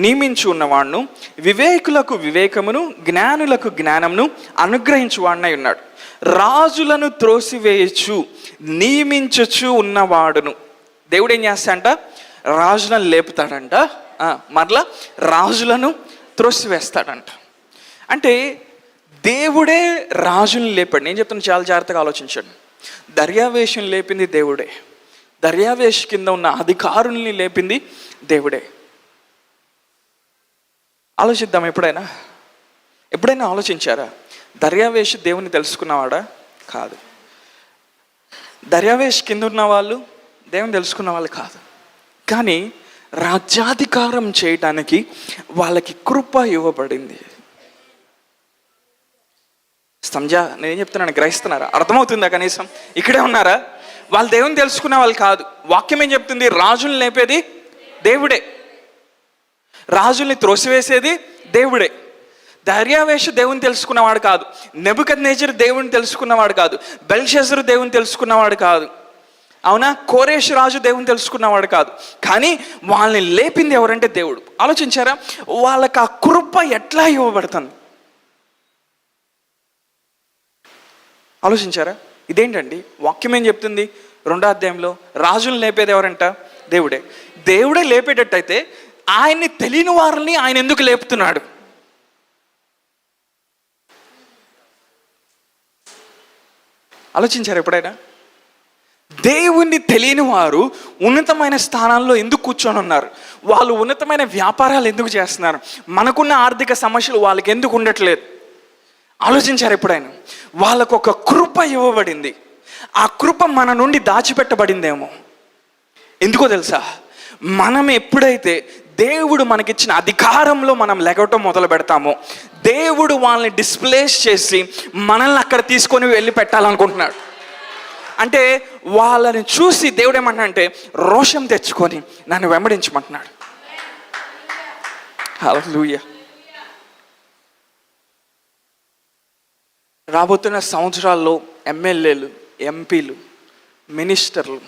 నియమించు ఉన్నవాడును, వివేకులకు వివేకమును జ్ఞానులకు జ్ఞానమును అనుగ్రహించువాడినై ఉన్నాడు. రాజులను త్రోసివేయచ్చు నియమించచ్చు ఉన్నవాడును. దేవుడు ఏం చేస్తాడంట? రాజులను లేపుతాడంట, మరలా రాజులను త్రోసివేస్తాడంట. అంటే దేవుడే రాజులను లేపాడు. నేను చెప్తాను, చాలా జాగ్రత్తగా ఆలోచించండి. దర్యావేషుని లేపింది దేవుడే. దర్యావేష్ కింద ఉన్న అధికారుల్ని లేపింది దేవుడే. ఆలోచిద్దాం. ఎప్పుడైనా ఆలోచించారా? దర్యావేష్ దేవుని తెలుసుకున్నవాడా? కాదు. దర్యావేష్ కింద ఉన్న వాళ్ళు దేవుని తెలుసుకున్న వాళ్ళు కాదు. కానీ రాజ్యాధికారం చేయటానికి వాళ్ళకి కృప ఇవ్వబడింది. నేనేం చెప్తున్నాను గ్రహిస్తున్నారా? అర్థమవుతుందా? కనీసం ఇక్కడే ఉన్నారా? వాళ్ళు దేవుని తెలుసుకున్న వాళ్ళు కాదు. వాక్యం ఏం చెప్తుంది? రాజుల్ని లేపేది దేవుడే, రాజుల్ని త్రోసివేసేది దేవుడే. దర్యావేషు దేవుని తెలుసుకున్నవాడు కాదు. నెబుకద్నెజరు దేవుని తెలుసుకున్నవాడు కాదు. బెల్షస్సరు దేవుని తెలుసుకున్నవాడు కాదు. అవునా? కోరేషు రాజు దేవుని తెలుసుకున్నవాడు కాదు. కానీ వాళ్ళని లేపింది ఎవరంటే దేవుడు. ఆలోచించారా? వాళ్ళకి ఆ కృప ఎట్లా ఇవ్వబడుతుంది? ఆలోచించారా? ఇదేంటండి వాక్యం ఏం చెప్తుంది? 2వ అధ్యాయంలో రాజులను లేపేది ఎవరంట? దేవుడే. దేవుడే లేపేటట్టయితే ఆయన్ని తెలియని వారిని ఆయన ఎందుకు లేపుతున్నాడు? ఆలోచించారు ఎప్పుడైనా? దేవుణ్ణి తెలియని వారు ఉన్నతమైన స్థానాల్లో ఎందుకు కూర్చొని ఉన్నారు? వాళ్ళు ఉన్నతమైన వ్యాపారాలు ఎందుకు చేస్తున్నారు? మనకున్న ఆర్థిక సమస్యలు వాళ్ళకి ఎందుకు ఉండట్లేదు? ఆలోచించారు ఎప్పుడైనా? వాళ్ళకు ఒక కృప ఇవ్వబడింది. ఆ కృప మన నుండి దాచిపెట్టబడిందేమో. ఎందుకో తెలుసా? మనం ఎప్పుడైతే దేవుడు మనకిచ్చిన అధికారంలో మనం లెగవటం మొదలు పెడతామో, దేవుడు వాళ్ళని డిస్ప్లేస్ చేసి మనల్ని అక్కడ తీసుకొని వెళ్ళి పెట్టాలనుకుంటున్నాడు. అంటే వాళ్ళని చూసి దేవుడు ఏమంటున్నా అంటే రోషం తెచ్చుకొని నన్ను వెంబడించమంటున్నాడు. హల్లెలూయా. రాబోతున్న సంవత్సరాల్లో ఎమ్మెల్యేలు, ఎంపీలు, మినిస్టర్లు,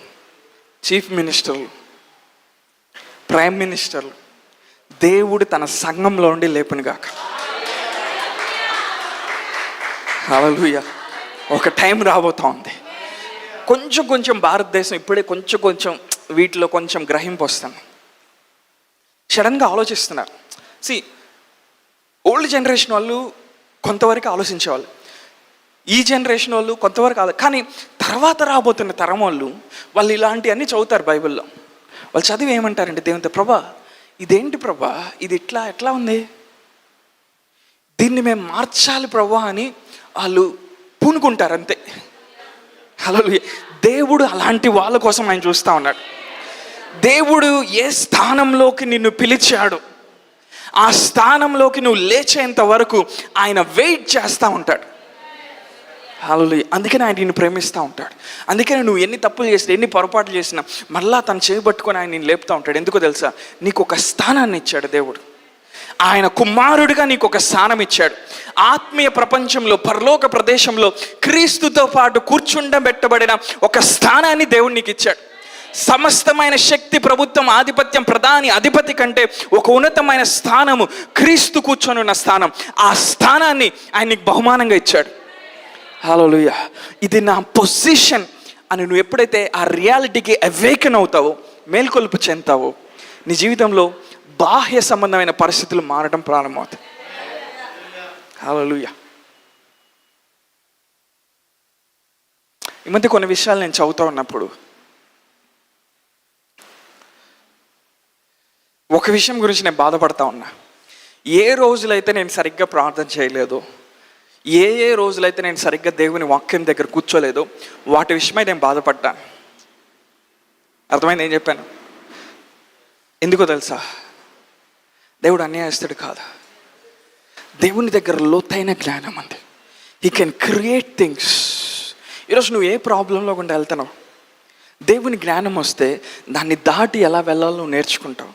చీఫ్ మినిస్టర్లు, ప్రైమ్ మినిస్టర్లు దేవుడు తన సంఘంలో ఉండి లేపునుగాక. హల్లెలూయా. ఒక టైం రాబోతా ఉంది. కొంచెం భారతదేశం ఇప్పుడే కొంచెం వీటిలో కొంచెం గ్రహింపు వస్తుంది. సడన్గా ఆలోచిస్తున్నారు. ఓల్డ్ జనరేషన్ వాళ్ళు కొంతవరకు ఆలోచించేవాళ్ళు, ఈ జనరేషన్ వాళ్ళు కొంతవరకు కానీ తర్వాత రాబోతున్న తరం వాళ్ళు ఇలాంటివన్నీ చదువుతారు బైబిల్లో. వాళ్ళు చదివి ఏమంటారంటే దేవునితో, ప్రభా ఇదేంటి ప్రభా, ఇది ఎట్లా ఉంది, దీన్ని మేము మార్చాలి ప్రభా అని వాళ్ళు పూనుకుంటారు అంతే. హల్లెలూయా. దేవుడు అలాంటి వాళ్ళ కోసం ఆయన చూస్తూ ఉన్నాడు. దేవుడు ఏ స్థానంలోకి నిన్ను పిలిచాడు ఆ స్థానంలోకి నువ్వు లేచేంత వరకు ఆయన వెయిట్ చేస్తూ ఉంటాడు. హల్లెలూయా. అందుకని ఆయన నిన్ను ప్రేమిస్తూ ఉంటాడు. అందుకని నువ్వు ఎన్ని తప్పులు చేసినా, ఎన్ని పొరపాట్లు చేసినా మళ్ళా తను చేయబట్టుకొని ఆయన నిన్ను లేపుతూ ఉంటాడు. ఎందుకో తెలుసా? నీకు ఒక స్థానాన్ని ఇచ్చాడు దేవుడు. ఆయన కుమారుడిగా నీకు ఒక స్థానం ఇచ్చాడు. ఆత్మీయ ప్రపంచంలో, పరలోక ప్రదేశంలో క్రీస్తుతో పాటు కూర్చుండబెట్టబడిన ఒక స్థానాన్ని దేవుడు నీకు ఇచ్చాడు. సమస్తమైన శక్తి, ప్రభుత్వం, ఆధిపత్యం, ప్రధాని, అధిపతి కంటే ఒక ఉన్నతమైన స్థానము క్రీస్తు కూర్చొని ఉన్న స్థానం. ఆ స్థానాన్ని ఆయన నీకు బహుమానంగా ఇచ్చాడు. హల్లెలూయా. ఇది నా పొజిషన్ అని నువ్వు ఎప్పుడైతే ఆ రియాలిటీకి అవేకన్ అవుతావో, మేల్కొల్పు చెందుతావో, నీ జీవితంలో బాహ్య సంబంధమైన పరిస్థితులు మారడం ప్రారంభమవుతాయి. హల్లెలూయా. ఈ మధ్య కొన్ని విషయాలు నేను చదువుతూ ఉన్నప్పుడు ఒక విషయం గురించి నేను బాధపడతా ఉన్నా. ఏ రోజులైతే నేను సరిగ్గా ప్రార్థన చేయలేదో, ఏ రోజులైతే నేను సరిగ్గా దేవుని వాక్యం దగ్గర కూర్చోలేదో వాటి విషయమై నేను బాధపడ్డాను. అర్థమైంది ఏం చెప్పాను? ఎందుకో తెలుసా? దేవుడు అన్యాయస్తుడు కాదు. దేవుని దగ్గర లోతైన జ్ఞానం ఉంది. He can create things. ఈరోజు నువ్వు ఏ ప్రాబ్లంలో గుండా వెళ్తున్నావు, దేవుని జ్ఞానం వస్తే దాన్ని దాటి ఎలా వెళ్ళాలో నువ్వు నేర్చుకుంటావు.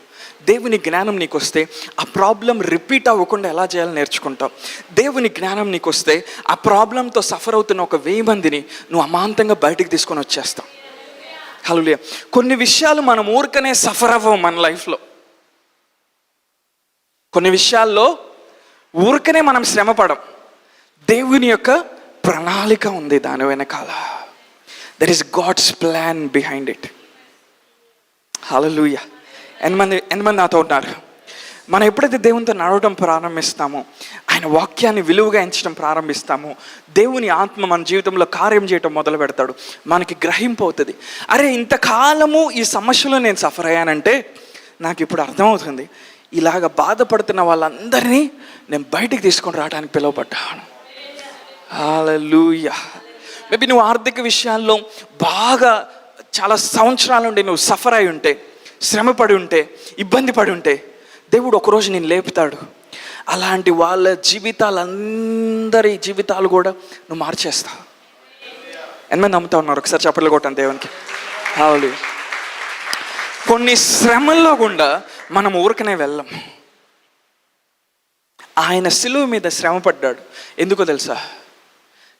దేవుని జ్ఞానం నీకు వస్తే ఆ ప్రాబ్లం రిపీట్ అవ్వకుండా ఎలా చేయాలో నేర్చుకుంటావు. దేవుని జ్ఞానం నీకు వస్తే ఆ ప్రాబ్లంతో సఫర్ అవుతున్న ఒక 1000 మందిని నువ్వు అమాంతంగా బయటికి తీసుకొని వచ్చేస్తావు. హల్లెలూయా. కొన్ని విషయాలు మనం ఊరికనే సఫర్ అవ్వవు మన లైఫ్లో. కొన్ని విషయాల్లో ఊరికనే మనం శ్రమపడం. దేవుని యొక్క ప్రణాళిక ఉంది దాని వెనకాల. There is God's plan behind it. Hallelujah. ఎంతమంది నాతో ఉన్నారు? మనం ఎప్పుడైతే దేవునితో నడవడం ప్రారంభిస్తామో, ఆయన వాక్యాన్ని విలువగా ఎంచడం ప్రారంభిస్తామో, దేవుని ఆత్మ మన జీవితంలో కార్యం చేయటం మొదలు పెడతాడు. మనకి గ్రహింపు అవుతుంది, అరే ఇంతకాలము ఈ సమస్యలో నేను సఫర్ అయ్యానంటే నాకు ఇప్పుడు అర్థమవుతుంది, ఇలాగ బాధపడుతున్న వాళ్ళందరినీ నేను బయటికి తీసుకొని రావడానికి పిలువబడ్డాను. హల్లెలూయా. మేబీ నువ్వు ఆర్థిక విషయాల్లో బాగా చాలా సంవత్సరాల నుండి నువ్వు సఫర్ అయి ఉంటే, శ్రమపడి ఉంటే, ఇబ్బంది పడి ఉంటే, దేవుడు ఒకరోజు నేను లేపుతాడు. అలాంటి వాళ్ళ జీవితాలందరి జీవితాలు కూడా నువ్వు మార్చేస్తావు. ఎంతమంది నమ్ముతా ఉన్నారు? ఒకసారి చప్పట్లు కొట్టాను దేవునికి. హల్లెలూయా. కొన్ని శ్రమల్లో గుండా మనం ఊరికనే వెళ్ళం. ఆయన సిలువ మీద శ్రమ పడ్డాడు. ఎందుకో తెలుసా?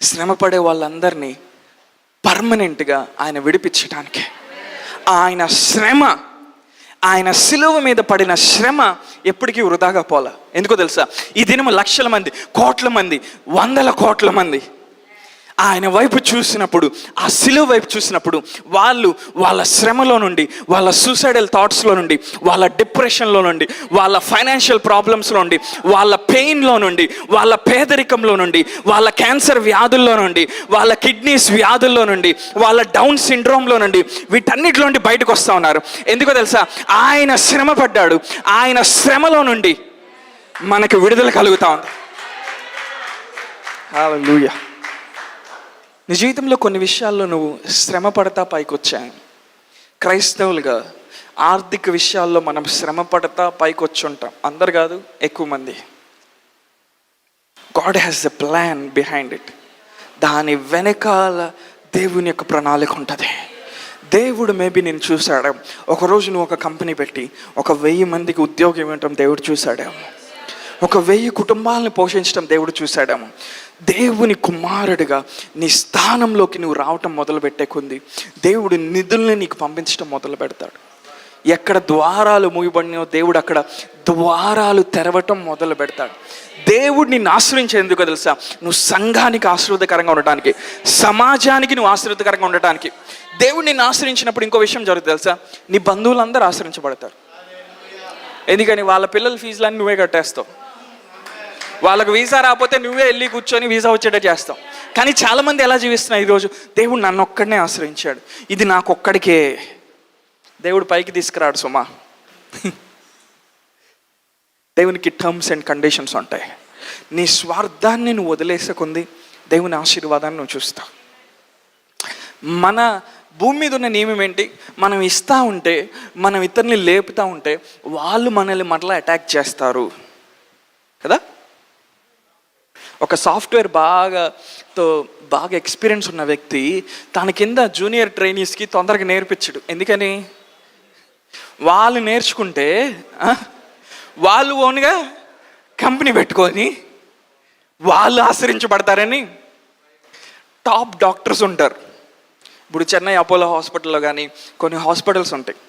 శ్రమపడే వాళ్ళందరినీ పర్మనెంట్గా ఆయన విడిపించడానికి. ఆయన సిలువ మీద పడిన శ్రమ ఎప్పటికీ వృధాగా పోలా. ఎందుకో తెలుసా? ఈ దినము లక్షల మంది, కోట్ల మంది, 100 కోట్ల మంది ఆయన వైపు చూసినప్పుడు, ఆ సిలువ వైపు చూసినప్పుడు వాళ్ళ శ్రమలో నుండి, వాళ్ళ సూసైడల్ థాట్స్లో నుండి, వాళ్ళ డిప్రెషన్లో నుండి, వాళ్ళ ఫైనాన్షియల్ ప్రాబ్లమ్స్లో నుండి, వాళ్ళ పెయిన్లో నుండి, వాళ్ళ పేదరికంలో నుండి, వాళ్ళ క్యాన్సర్ వ్యాధుల్లో నుండి, వాళ్ళ కిడ్నీస్ వ్యాధుల్లో నుండి, వాళ్ళ డౌన్ సిండ్రోమ్లో నుండి, వీటన్నిటిలో నుండి బయటకు వస్తూ ఉన్నారు. ఎందుకో తెలుసా? ఆయన శ్రమ పడ్డాడు. ఆయన శ్రమలో నుండి మనకు విడుదల కలుగుతా ఉంది. హల్లెలూయా. నీ జీవితంలో కొన్ని విషయాల్లో నువ్వు శ్రమ పడతా పైకి వచ్చాను. క్రైస్తవులుగా ఆర్థిక విషయాల్లో మనం శ్రమ పడతా పైకి వచ్చి ఉంటాం. అందరు కాదు, ఎక్కువ మంది. God has a plan behind it. దాని వెనకాల దేవుని యొక్క ప్రణాళిక ఉంటుంది. దేవుడు మేబీ నేను చూశాడు. ఒకరోజు నువ్వు ఒక కంపెనీ పెట్టి 1000 మందికి ఉద్యోగం ఇవ్వటం దేవుడు చూశాడేమో. 1000 కుటుంబాలను పోషించడం దేవుడు చూశాడేమో. దేవుని కుమారుడిగా నీ స్థానంలోకి నువ్వు రావటం మొదలు పెట్టే కొంది దేవుడు నిధుల్ని నీకు పంపించడం మొదలు పెడతాడు. ఎక్కడ ద్వారాలు మూయబడినో దేవుడు అక్కడ ద్వారాలు తెరవటం మొదలు పెడతాడు. దేవుడు నిన్ను ఆశ్రయించేందుకు తెలుసా? నువ్వు సంఘానికి ఆశీర్వాదకరంగా ఉండటానికి, సమాజానికి నువ్వు ఆశీర్వాదకరంగా ఉండటానికి. దేవుడు నిన్ను ఆశ్రయించినప్పుడు ఇంకో విషయం జరుగుతుంది తెలుసా? నీ బంధువులందరూ ఆశ్రయించబడతారు. ఎందుకని? వాళ్ళ పిల్లల ఫీజులన్నీ నువ్వే కట్టేస్తావు. వాళ్ళకు వీసా రాకపోతే నువ్వే వెళ్ళి కూర్చొని వీసా వచ్చేటట్టు చేస్తావు. కానీ చాలామంది ఎలా జీవిస్తున్నారు ఈరోజు? దేవుడు నన్ను ఒక్కడనే ఆశ్రయించాడు, ఇది నాకు ఒక్కడికే. దేవుడు పైకి తీసుకురాడు సుమా. దేవునికి టర్మ్స్ అండ్ కండిషన్స్ ఉంటాయి. నీ స్వార్థాన్ని నువ్వు వదిలేసకుంది దేవుని ఆశీర్వాదాన్ని నువ్వు చూస్తావు. మన భూమి మీద ఉన్న నియమం ఏంటి? మనం ఇస్తూ ఉంటే, మనం ఇతరుని లేపుతూ ఉంటే వాళ్ళు మనల్ని మరలా అటాక్ చేస్తారు కదా. ఒక సాఫ్ట్వేర్ బాగా ఎక్స్పీరియన్స్ ఉన్న వ్యక్తి తన కింద జూనియర్ ట్రైనీస్కి తొందరగా నేర్పించడు. ఎందుకని? వాళ్ళు నేర్చుకుంటే వాళ్ళు ఓన్గా కంపెనీ పెట్టుకొని వాళ్ళు ఆశ్రయించబడతారని టాప్ డాక్టర్స్ ఉంటారు. ఇప్పుడు చెన్నై అపోలో హాస్పిటల్లో కానీ కొన్ని హాస్పిటల్స్ ఉంటాయి.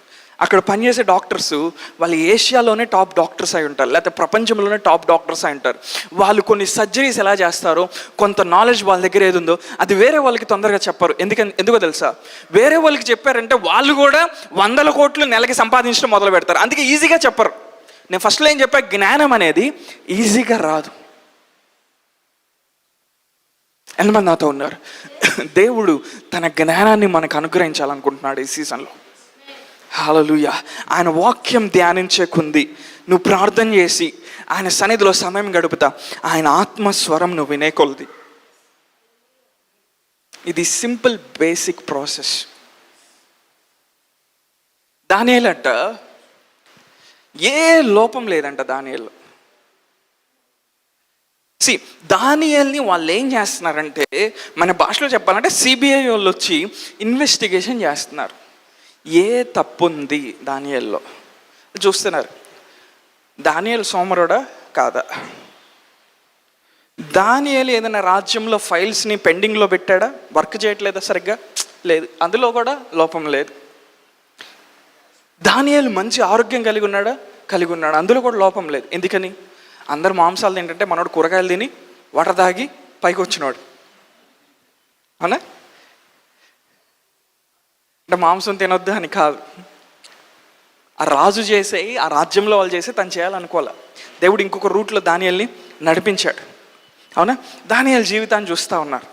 అక్కడ పనిచేసే డాక్టర్స్ వాళ్ళు ఏషియాలోనే టాప్ డాక్టర్స్ అయి ఉంటారు, లేకపోతే ప్రపంచంలోనే టాప్ డాక్టర్స్ అయి ఉంటారు. వాళ్ళు కొన్ని సర్జరీస్ ఎలా చేస్తారో, కొంత నాలెడ్జ్ వాళ్ళ దగ్గర ఏది ఉందో అది వేరే వాళ్ళకి తొందరగా చెప్పరు. ఎందుకో తెలుసా? వేరే వాళ్ళకి చెప్పారంటే వాళ్ళు కూడా 100 కోట్లు నెలకి సంపాదించడం మొదలు పెడతారు. అందుకే ఈజీగా చెప్పరు. నేను ఫస్ట్లో ఏం చెప్పా, జ్ఞానం అనేది ఈజీగా రాదు. ఎంతమంది నాతో ఉన్నారు? దేవుడు తన జ్ఞానాన్ని మనకు అనుగ్రహించాలనుకుంటున్నాడు ఈ సీజన్లో. హల్లెలూయా. ఆయన వాక్యం ధ్యానించే కొంది, నువ్వు ప్రార్థన చేసి ఆయన సన్నిధిలో సమయం గడుపుతా, ఆయన ఆత్మస్వరం నువ్వు వినే కొలది. ఇది సింపుల్ బేసిక్ ప్రాసెస్. దానియేలంట ఏ లోపం లేదంట దానియేల్లో. దానియేల్ని వాళ్ళు ఏం చేస్తున్నారంటే, మన భాషలో చెప్పాలంటే సిబిఐ వాళ్ళు వచ్చి ఇన్వెస్టిగేషన్ చేస్తున్నారు. ఏ తప్పు ఉంది దానియేల్లో చూస్తున్నారు. దానియేలు సోమరుడా కాదా? దానియేలు ఏదైనా రాజ్యంలో ఫైల్స్ని పెండింగ్లో పెట్టాడా? వర్క్ చేయట్లేదా సరిగ్గా? లేదు, అందులో కూడా లోపం లేదు. దానియేలు మంచి ఆరోగ్యం కలిగి ఉన్నాడా? కలిగి ఉన్నాడు, అందులో కూడా లోపం లేదు. ఎందుకని? అందరు మాంసాలు తింటుంటే మనోడు కూరగాయలు తిని వాటర్ తాగి పైకి వచ్చినాడు. అవునా? అంటే మాంసం తినొద్దు అని కాదు, ఆ రాజు చేసే, ఆ రాజ్యంలో వాళ్ళు చేసి తను చేయాలనుకోలే. దేవుడు ఇంకొక రూట్లో దానియేల్ని నడిపించాడు. అవునా? దానియేలు జీవితాన్ని చూస్తూ ఉన్నారు.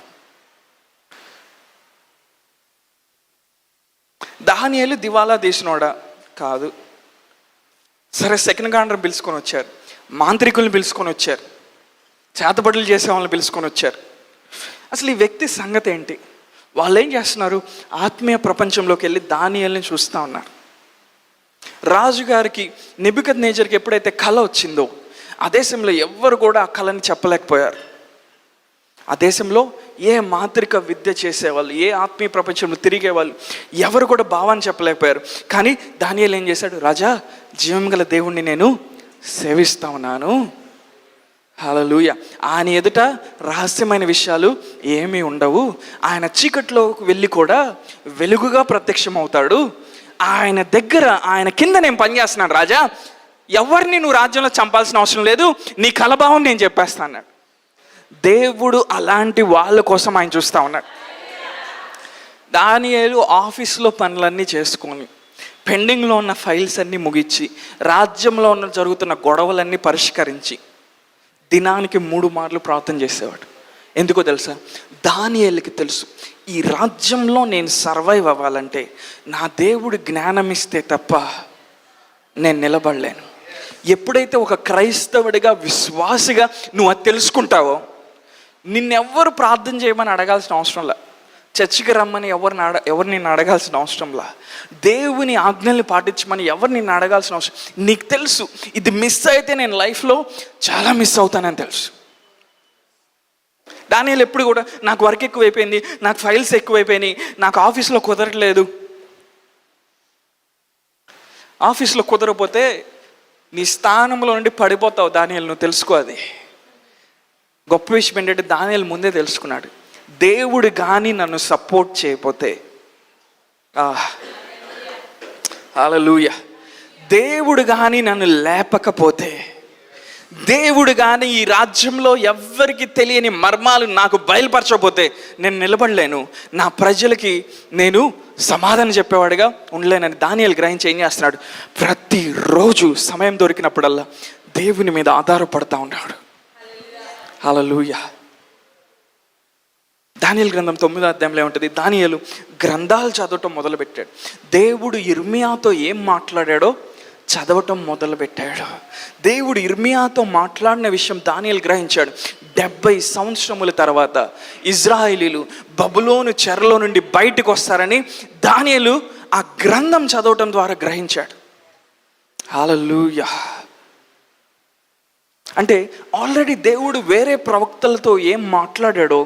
దానియేలు దివాలా తీసినోడా? కాదు. సరే, సెకండ్ గాండ్రం పిలుచుకొని వచ్చారు, మాంత్రికుల్ని పిలుచుకొని వచ్చారు, చేతబడులు చేసే వాళ్ళని పిలుచుకొని వచ్చారు. అసలు ఈ వ్యక్తి సంగతి ఏంటి? వాళ్ళు ఏం చేస్తున్నారు? ఆత్మీయ ప్రపంచంలోకి వెళ్ళి దానియేలుని చూస్తూ ఉన్నారు. రాజుగారికి నెబుకద్నెజర్కి ఎప్పుడైతే కళ వచ్చిందో, ఆ దేశంలో ఎవ్వరు కూడా ఆ కళని చెప్పలేకపోయారు. ఆ దేశంలో ఏ మాంత్రిక విద్య చేసేవాళ్ళు, ఏ ఆత్మీయ ప్రపంచంలో తిరిగే వాళ్ళు ఎవరు కూడా భావాన్ని చెప్పలేకపోయారు. కానీ దానియేలు ఏం చేశాడు? రాజా, జీవం గల దేవుణ్ణి నేను సేవిస్తా ఉన్నాను. హల్లెలూయా. ఆయన ఎదుట రహస్యమైన విషయాలు ఏమీ ఉండవు. ఆయన చీకట్లోకి వెళ్ళి కూడా వెలుగుగా ప్రత్యక్షం అవుతాడు. ఆయన దగ్గర, ఆయన కింద నేను పనిచేస్తున్నాను రాజా, ఎవరిని నువ్వు రాజ్యంలో చంపాల్సిన అవసరం లేదు, నీ కలభావం నేను చెప్పేస్తా అన్నాడు. దేవుడు అలాంటి వాళ్ళ కోసం ఆయన చూస్తూ ఉన్నాడు. దానియేలు ఆఫీస్లో పనులన్నీ చేసుకొని, పెండింగ్లో ఉన్న ఫైల్స్ అన్నీ ముగించి, రాజ్యంలో ఉన్న జరుగుతున్న గొడవలన్నీ పరిష్కరించి, దినానికి 3 మార్లు ప్రార్థన చేసేవాడు. ఎందుకో తెలుసా? దానియేలుకి తెలుసు, ఈ రాజ్యంలో నేను సర్వైవ్ అవ్వాలంటే నా దేవుడు జ్ఞానం ఇస్తే తప్ప నేను నిలబడలేను. ఎప్పుడైతే ఒక క్రైస్తవుడిగా, విశ్వాసిగా నువ్వు అది తెలుసుకుంటావో, నిన్నెవ్వరు ప్రార్థన చేయమని అడగాల్సిన అవసరంలా, చర్చికి రమ్మని ఎవరు నిన్ను అడగాల్సిన అవసరంలా, దేవుని ఆజ్ఞల్ని పాటించమని ఎవరు నిన్ను అడగాల్సిన అవసరం. నీకు తెలుసు, ఇది మిస్ అయితే నేను లైఫ్లో చాలా మిస్ అవుతానని తెలుసు. దానియేలు ఎప్పుడు కూడా నాకు వర్క్ ఎక్కువైపోయింది, నాకు ఫైల్స్ ఎక్కువైపోయినాయి, నాకు ఆఫీస్లో కుదరట్లేదు. ఆఫీస్లో కుదరకపోతే నీ స్థానంలో నుండి పడిపోతావు దానియేలు, నువ్వు తెలుసుకో. అది గొప్ప విషయం ఏంటంటే దానియేలు ముందే తెలుసుకున్నాడు, దేవుడు కానీ నన్ను సపోర్ట్ చేయకపోతే, హల్లెలూయా, దేవుడు కానీ నన్ను లేపకపోతే, దేవుడు కానీ ఈ రాజ్యంలో ఎవ్వరికి తెలియని మర్మాలు నాకు బయలుపరచకపోతే నేను నిలబడలేను, నా ప్రజలకి నేను సమాధానం చెప్పేవాడిగా ఉండలేనని దానియేలు గ్రహించి ఏం చేస్తున్నాడు? ప్రతిరోజు సమయం దొరికినప్పుడల్లా దేవుని మీద ఆధారపడతా ఉన్నాడు. హల్లెలూయా. దానియేలు గ్రంథం 9వ అధ్యాయంలో ఉంటుంది, దానియేలు గ్రంథాలు చదవటం మొదలుపెట్టాడు. దేవుడు ఇర్మియాతో ఏం మాట్లాడాడో చదవటం మొదలుపెట్టాడు. దేవుడు ఇర్మియాతో మాట్లాడిన విషయం దానియేలు గ్రహించాడు. 70 సంవత్సరముల తర్వాత ఇజ్రాయేలీలు బబులోను చెరలో నుండి బయటకు వస్తారని దానియేలు ఆ గ్రంథం చదవటం ద్వారా గ్రహించాడు. హల్లెలూయా. అంటే ఆల్రెడీ దేవుడు వేరే ప్రవక్తలతో ఏం మాట్లాడాడో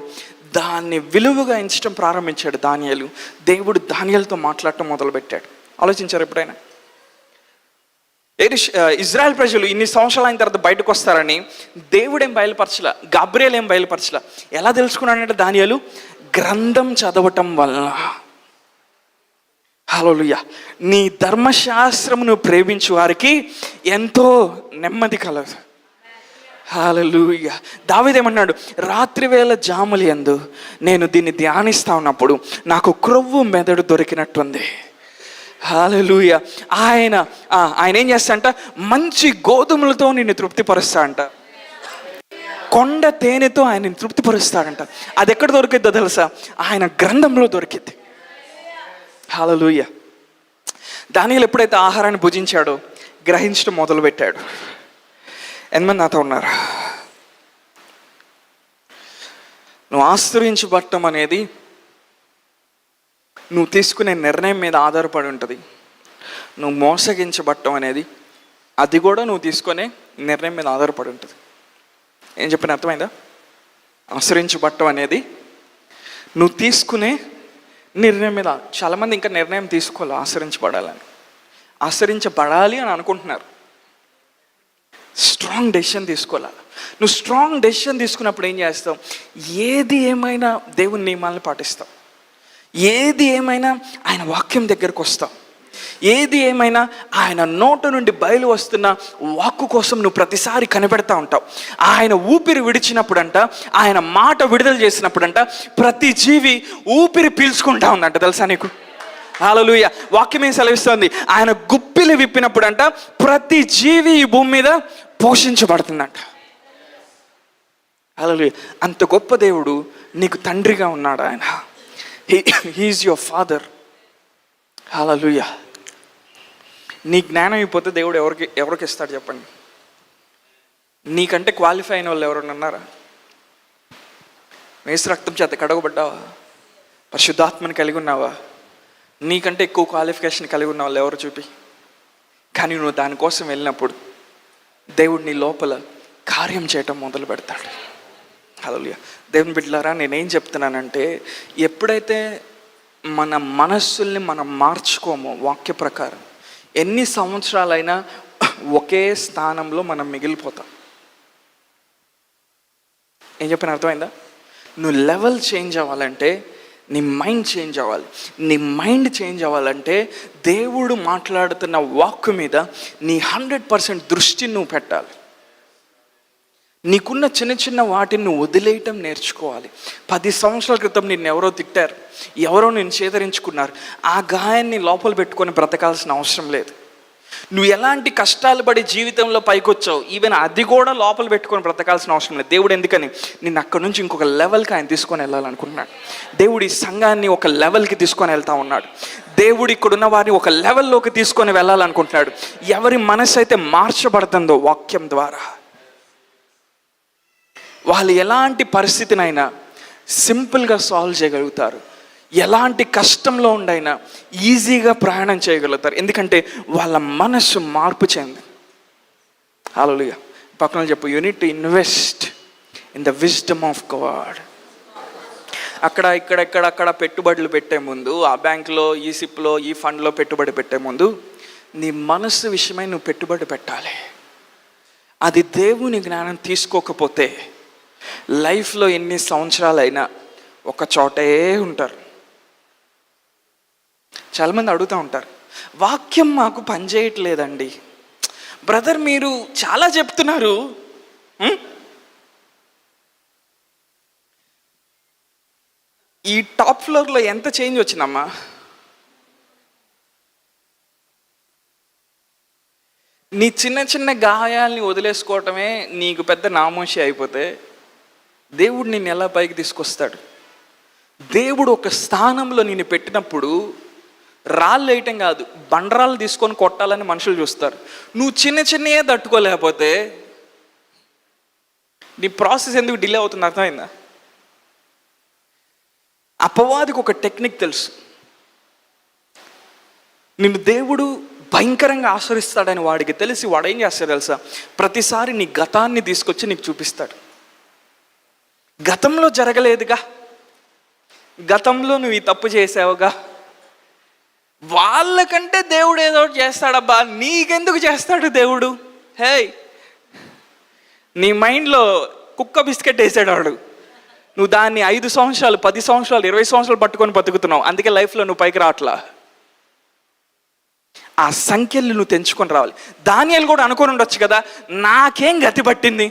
దాన్ని విలువగా ఎంచడం ప్రారంభించాడు దానియేలు. దేవుడు దానియేలుతో మాట్లాడటం మొదలుపెట్టాడు. ఆలోచించారు ఎప్పుడైనా? ఇజ్రాయెల్ ప్రజలు ఇన్ని సంవత్సరాలు అయిన తర్వాత బయటకు వస్తారని దేవుడేం బయలుపరచలా, గబ్రియల్ ఏం బయలుపరచలా. ఎలా తెలుసుకున్నాడంటే దానియేలు గ్రంథం చదవటం వలన. హల్లెలూయా. నీ ధర్మశాస్త్రమును ప్రేమించు వారికి ఎంతో నెమ్మది కలదు. హల్లెలూయా. దావీదేమన్నాడు? రాత్రి వేళ జాములు యందు నేను దీన్ని ధ్యానిస్తా ఉన్నప్పుడు నాకు క్రొవ్వు మెదడు దొరికినట్టుంది. హల్లెలూయా. ఆయన ఏం చేస్తా అంట? మంచి గోధుమలతో నిన్ను తృప్తిపరుస్తా అంట. కొండ తేనెతో ఆయనని తృప్తిపరుస్తాడంట. అది ఎక్కడ దొరికిద్దో తెలుసా? ఆయన గ్రంథంలో దొరికిద్ది. హల్లెలూయా. దానియేలు ఎప్పుడైతే ఆహారాన్ని భుజించాడో గ్రహించడం మొదలుపెట్టాడు. ఎంతమంది నాతో ఉన్నారు? నువ్వు ఆశ్రయించబడటం అనేది నువ్వు తీసుకునే నిర్ణయం మీద ఆధారపడి ఉంటుంది. నువ్వు మోసగించబడటం అనేది అది కూడా నువ్వు తీసుకునే నిర్ణయం మీద ఆధారపడి ఉంటుంది. ఏం చెప్పిన అర్థమైందా? ఆశ్రయించబడటం అనేది నువ్వు తీసుకునే నిర్ణయం మీద. చాలామంది ఇంకా నిర్ణయం తీసుకోవాలి ఆశ్రయించబడాలని. ఆశ్రయించబడాలి అని అనుకుంటున్నారు. స్ట్రాంగ్ డెసిషన్ తీసుకోవాలి. నువ్వు స్ట్రాంగ్ డెసిషన్ తీసుకున్నప్పుడు ఏం చేస్తావు? ఏది ఏమైనా దేవుని నియమాలను పాటిస్తావు. ఏది ఏమైనా ఆయన వాక్యం దగ్గరకు వస్తావు. ఏది ఏమైనా ఆయన నోట నుండి బయలు వస్తున్న వాక్కు కోసం నువ్వు ప్రతిసారి కనిపెడతా ఉంటావు. ఆయన ఊపిరి విడిచినప్పుడంట, ఆయన మాట విడుదల చేసినప్పుడంట ప్రతి జీవి ఊపిరి పీల్చుకుంటా ఉందంట. తెలుసా నీకు? హల్లెలూయా. వాక్యం ఏం సెలవిస్తుంది? ఆయన గుప్పిలి విప్పినప్పుడంట ప్రతి జీవి ఈ భూమి మీద పోషించబడుతుందంట. హల్లెలూయా. అంత గొప్ప దేవుడు నీకు తండ్రిగా ఉన్నాడు. ఆయన హీఈస్ యువర్ ఫాదర్. హల్లెలూయా. నీ జ్ఞానం అయిపోతే దేవుడు ఎవరికి ఇస్తాడు చెప్పండి? నీకంటే క్వాలిఫై అయిన వాళ్ళు ఎవరైనా ఉన్నారా? యేసు రక్తం చేత కడగబడ్డావా? పరిశుద్ధాత్మని కలిగి ఉన్నావా? నీకంటే ఎక్కువ క్వాలిఫికేషన్ కలిగి ఉన్న వాళ్ళు ఎవరు చూపి? కానీ నువ్వు దానికోసం వెళ్ళినప్పుడు దేవుడు నీ లోపల కార్యం చేయటం మొదలు పెడతాడు. హల్లెలూయా. దేవుని బిడ్డలారా, నేనేం చెప్తున్నానంటే, ఎప్పుడైతే మన మనస్సుల్ని మనం మార్చుకోమో వాక్య ప్రకారం, ఎన్ని సంవత్సరాలైనా ఒకే స్థానంలో మనం మిగిలిపోతాం. ఏం చెప్పిన అర్థమైందా? నువ్వు లెవెల్ చేంజ్ అవ్వాలంటే నీ మైండ్ చేంజ్ అవ్వాలి. నీ మైండ్ చేంజ్ అవ్వాలంటే దేవుడు మాట్లాడుతున్న వాక్కు మీద నీ 100% దృష్టిని నువ్వు పెట్టాలి. నీకున్న చిన్న చిన్న వాటిని నువ్వు వదిలేయటం నేర్చుకోవాలి. 10 సంవత్సరాల క్రితం నిన్ను ఎవరో తిట్టారు, ఎవరో నిన్ను చేదరించుకున్నారు. ఆ గాయాన్ని లోపల పెట్టుకొని బ్రతకాల్సిన అవసరం లేదు. నువ్వు ఎలాంటి కష్టాలు పడి జీవితంలో పైకొచ్చావు, ఈవెన్ అది కూడా లోపల పెట్టుకొని బ్రతకాల్సిన అవసరం లేదు. దేవుడు ఎందుకని నిన్ను అక్కడి నుంచి ఇంకొక లెవెల్కి ఆయన తీసుకొని వెళ్ళాలనుకుంటున్నాడు. దేవుడు ఈ సంఘాన్ని ఒక లెవెల్కి తీసుకొని వెళ్తా ఉన్నాడు. దేవుడు ఇక్కడున్న వారిని ఒక లెవెల్లోకి తీసుకొని వెళ్ళాలనుకుంటున్నాడు. ఎవరి మనసు అయితే మార్చబడుతుందో వాక్యం ద్వారా, వాళ్ళు ఎలాంటి పరిస్థితినైనా సింపుల్గా సాల్వ్ చేయగలుగుతారు. ఎలాంటి కష్టంలో ఉండైనా ఈజీగా ప్రయాణం చేయగలుగుతారు. ఎందుకంటే వాళ్ళ మనస్సు మార్పు చెంది. హల్లెలూయా. పక్కన చెప్పు, you need to invest in the wisdom of God. అక్కడ పెట్టుబడులు పెట్టే ముందు, ఆ బ్యాంకులో, ఈ సిప్లో, ఈ ఫండ్లో పెట్టుబడి పెట్టే ముందు నీ మనస్సు విషయమై నువ్వు పెట్టుబడి పెట్టాలి. అది దేవుని జ్ఞానం తీసుకోకపోతే లైఫ్లో ఎన్ని సంవత్సరాలైనా ఒక చోటే ఉంటారు. చాలామంది అడుగుతూ ఉంటారు, వాక్యం మాకు పనిచేయట్లేదండి బ్రదర్, మీరు చాలా చెప్తున్నారు, ఈ టాప్ ఫ్లోర్లో ఎంత చేంజ్ వచ్చిందమ్మా? నీ చిన్న చిన్న గాయాల్ని వదిలేసుకోవటమే నీకు పెద్ద నామోషి అయిపోతే దేవుడు నిన్ను ఎలా పైకి తీసుకొస్తాడు? దేవుడు ఒక స్థానంలో నిన్ను పెట్టినప్పుడు రాళ్ళు వేయటం కాదు, బండరాలు తీసుకొని కొట్టాలని మనుషులు చూస్తారు. నువ్వు చిన్న చిన్నయే తట్టుకోలేకపోతే నీ ప్రాసెస్ ఎందుకు డిలే అవుతుంది? అర్థమైందా? అపవాదికి ఒక టెక్నిక్ తెలుసు. నిన్ను దేవుడు భయంకరంగా ఆశ్రయిస్తాడని వాడికి తెలిసి వాడు ఏం చేస్తాడు తెలుసా? ప్రతిసారి నీ గతాన్ని తీసుకొచ్చి నీకు చూపిస్తాడు. గతంలో జరగలేదుగా, గతంలో నువ్వు ఈ తప్పు చేసావుగా, వాళ్ళకంటే దేవుడు ఏదో ఒకటి చేస్తాడబ్బా, నీకెందుకు చేస్తాడు దేవుడు? హే, నీ మైండ్లో కుక్క బిస్కెట్ వేసాడు వాడు. నువ్వు దాన్ని 5 సంవత్సరాలు, 10 సంవత్సరాలు, 20 సంవత్సరాలు పట్టుకొని బతుకుతున్నావు. అందుకే లైఫ్లో నువ్వు పైకి రావట్లా. ఆ సంఖ్యలు నువ్వు తెంచుకొని రావాలి. దానియేలు కూడా అనుకొని ఉండొచ్చు కదా, నాకేం గతి పట్టింది,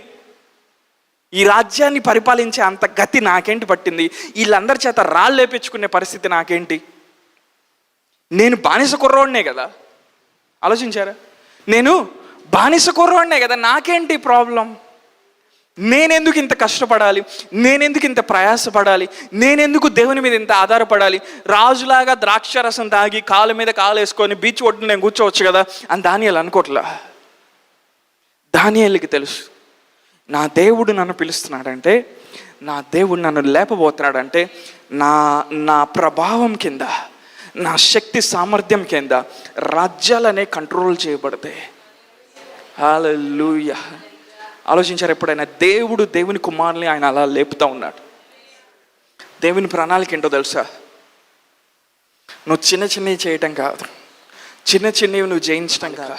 ఈ రాజ్యాన్ని పరిపాలించే అంత గతి నాకేంటి పట్టింది, వీళ్ళందరి చేత రాళ్ళు లేపించుకునే పరిస్థితి నాకేంటి, నేను బానిస కుర్రోడ్నే కదా. ఆలోచించారా? నేను బానిస కుర్రోడ్నే కదా, నాకేంటి ప్రాబ్లం? నేనెందుకు ఇంత కష్టపడాలి, నేనెందుకు ఇంత ప్రయాసపడాలి, నేనెందుకు దేవుని మీద ఇంత ఆధారపడాలి, రాజులాగా ద్రాక్షరసం తాగి కాలు మీద కాలు వేసుకొని బీచ్ ఒడ్డున నేను కూర్చోవచ్చు కదా అని దానియేలు అనుకోవట్లా. దానియేలుకి తెలుసు, నా దేవుడు నన్ను పిలుస్తున్నాడంటే, నా దేవుడు నన్ను లేపబోతున్నాడంటే నా ప్రభావం కింద, నా శక్తి సామర్థ్యం కింద రాజ్యాలనే కంట్రోల్ చేయబడతాయి. హల్లెలూయా. ఆలోచించారు ఎప్పుడైనా? దేవుని కుమారుని ఆయన అలా లేపుతా ఉన్నాడు. దేవుని ప్రణాళిక ఏంటో తెలుసా? నువ్వు చిన్న చిన్నవి చేయటం కాదు, చిన్న చిన్నవి నువ్వు జయించటం కాదు,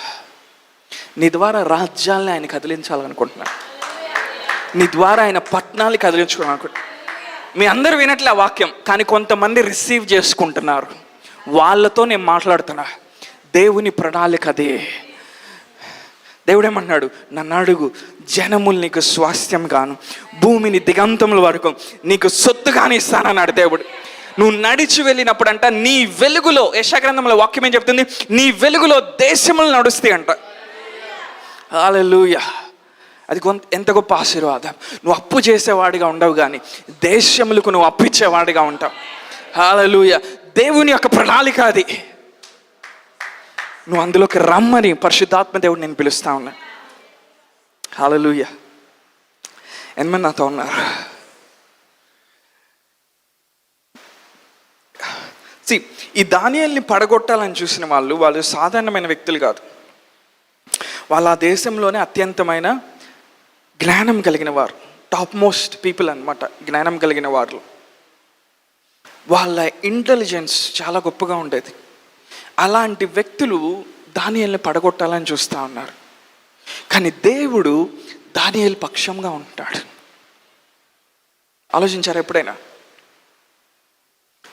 నీ ద్వారా రాజ్యాలని ఆయన కదిలించాలనుకుంటున్నాడు. నీ ద్వారా ఆయన పట్టణాలు కదిలించుకోవాలనుకుంటున్నాడు. మీ అందరూ వినట్లే ఆ వాక్యం, కానీ కొంతమంది రిసీవ్ చేసుకుంటున్నారు. వాళ్ళతో నేను మాట్లాడుతున్నా. దేవుని ప్రణాళిక అదే. దేవుడేమన్నాడు? నన్ను అడుగు, జనములు నీకు స్వాస్థ్యం గాను, భూమిని దిగంతముల వరకు నీకు సొత్తుగానే ఇస్తానన్నాడు దేవుడు. నువ్వు నడిచి వెళ్ళినప్పుడంట నీ వెలుగులో, యెషయా గ్రంథంలో వాక్యం ఏం చెప్తుంది? నీ వెలుగులో దేశములు నడుస్తాయి అంట. హల్లెలూయా. అది ఎంత గొప్ప ఆశీర్వాదం. నువ్వు అప్పు చేసేవాడిగా ఉండవు, కానీ దేశములకు నువ్వు అప్పిచ్చేవాడిగా ఉంటావు. హల్లెలూయా. దేవుని యొక్క ప్రణాళిక అది. నువ్వు అందులోకి రమ్మని పరిశుద్ధాత్మ దేవుడు నేను పిలుస్తా ఉన్నా. హల్లెలూయా. ఎంతమంది నాతో ఉన్నారు? ఈ దానియేలుని పడగొట్టాలని చూసిన వాళ్ళు సాధారణమైన వ్యక్తులు కాదు. వాళ్ళ ఆ దేశంలోనే అత్యంతమైన జ్ఞానం కలిగిన వారు, టాప్ మోస్ట్ పీపుల్ అన్నమాట. జ్ఞానం కలిగిన వారు, వాళ్ళ ఇంటెలిజెన్స్ చాలా గొప్పగా ఉండేది. అలాంటి వ్యక్తులు దానియేలుని పడగొట్టాలని చూస్తూ ఉన్నారు. కానీ దేవుడు దానియేలు పక్షంగా ఉంటాడు. ఆలోచించారు ఎప్పుడైనా?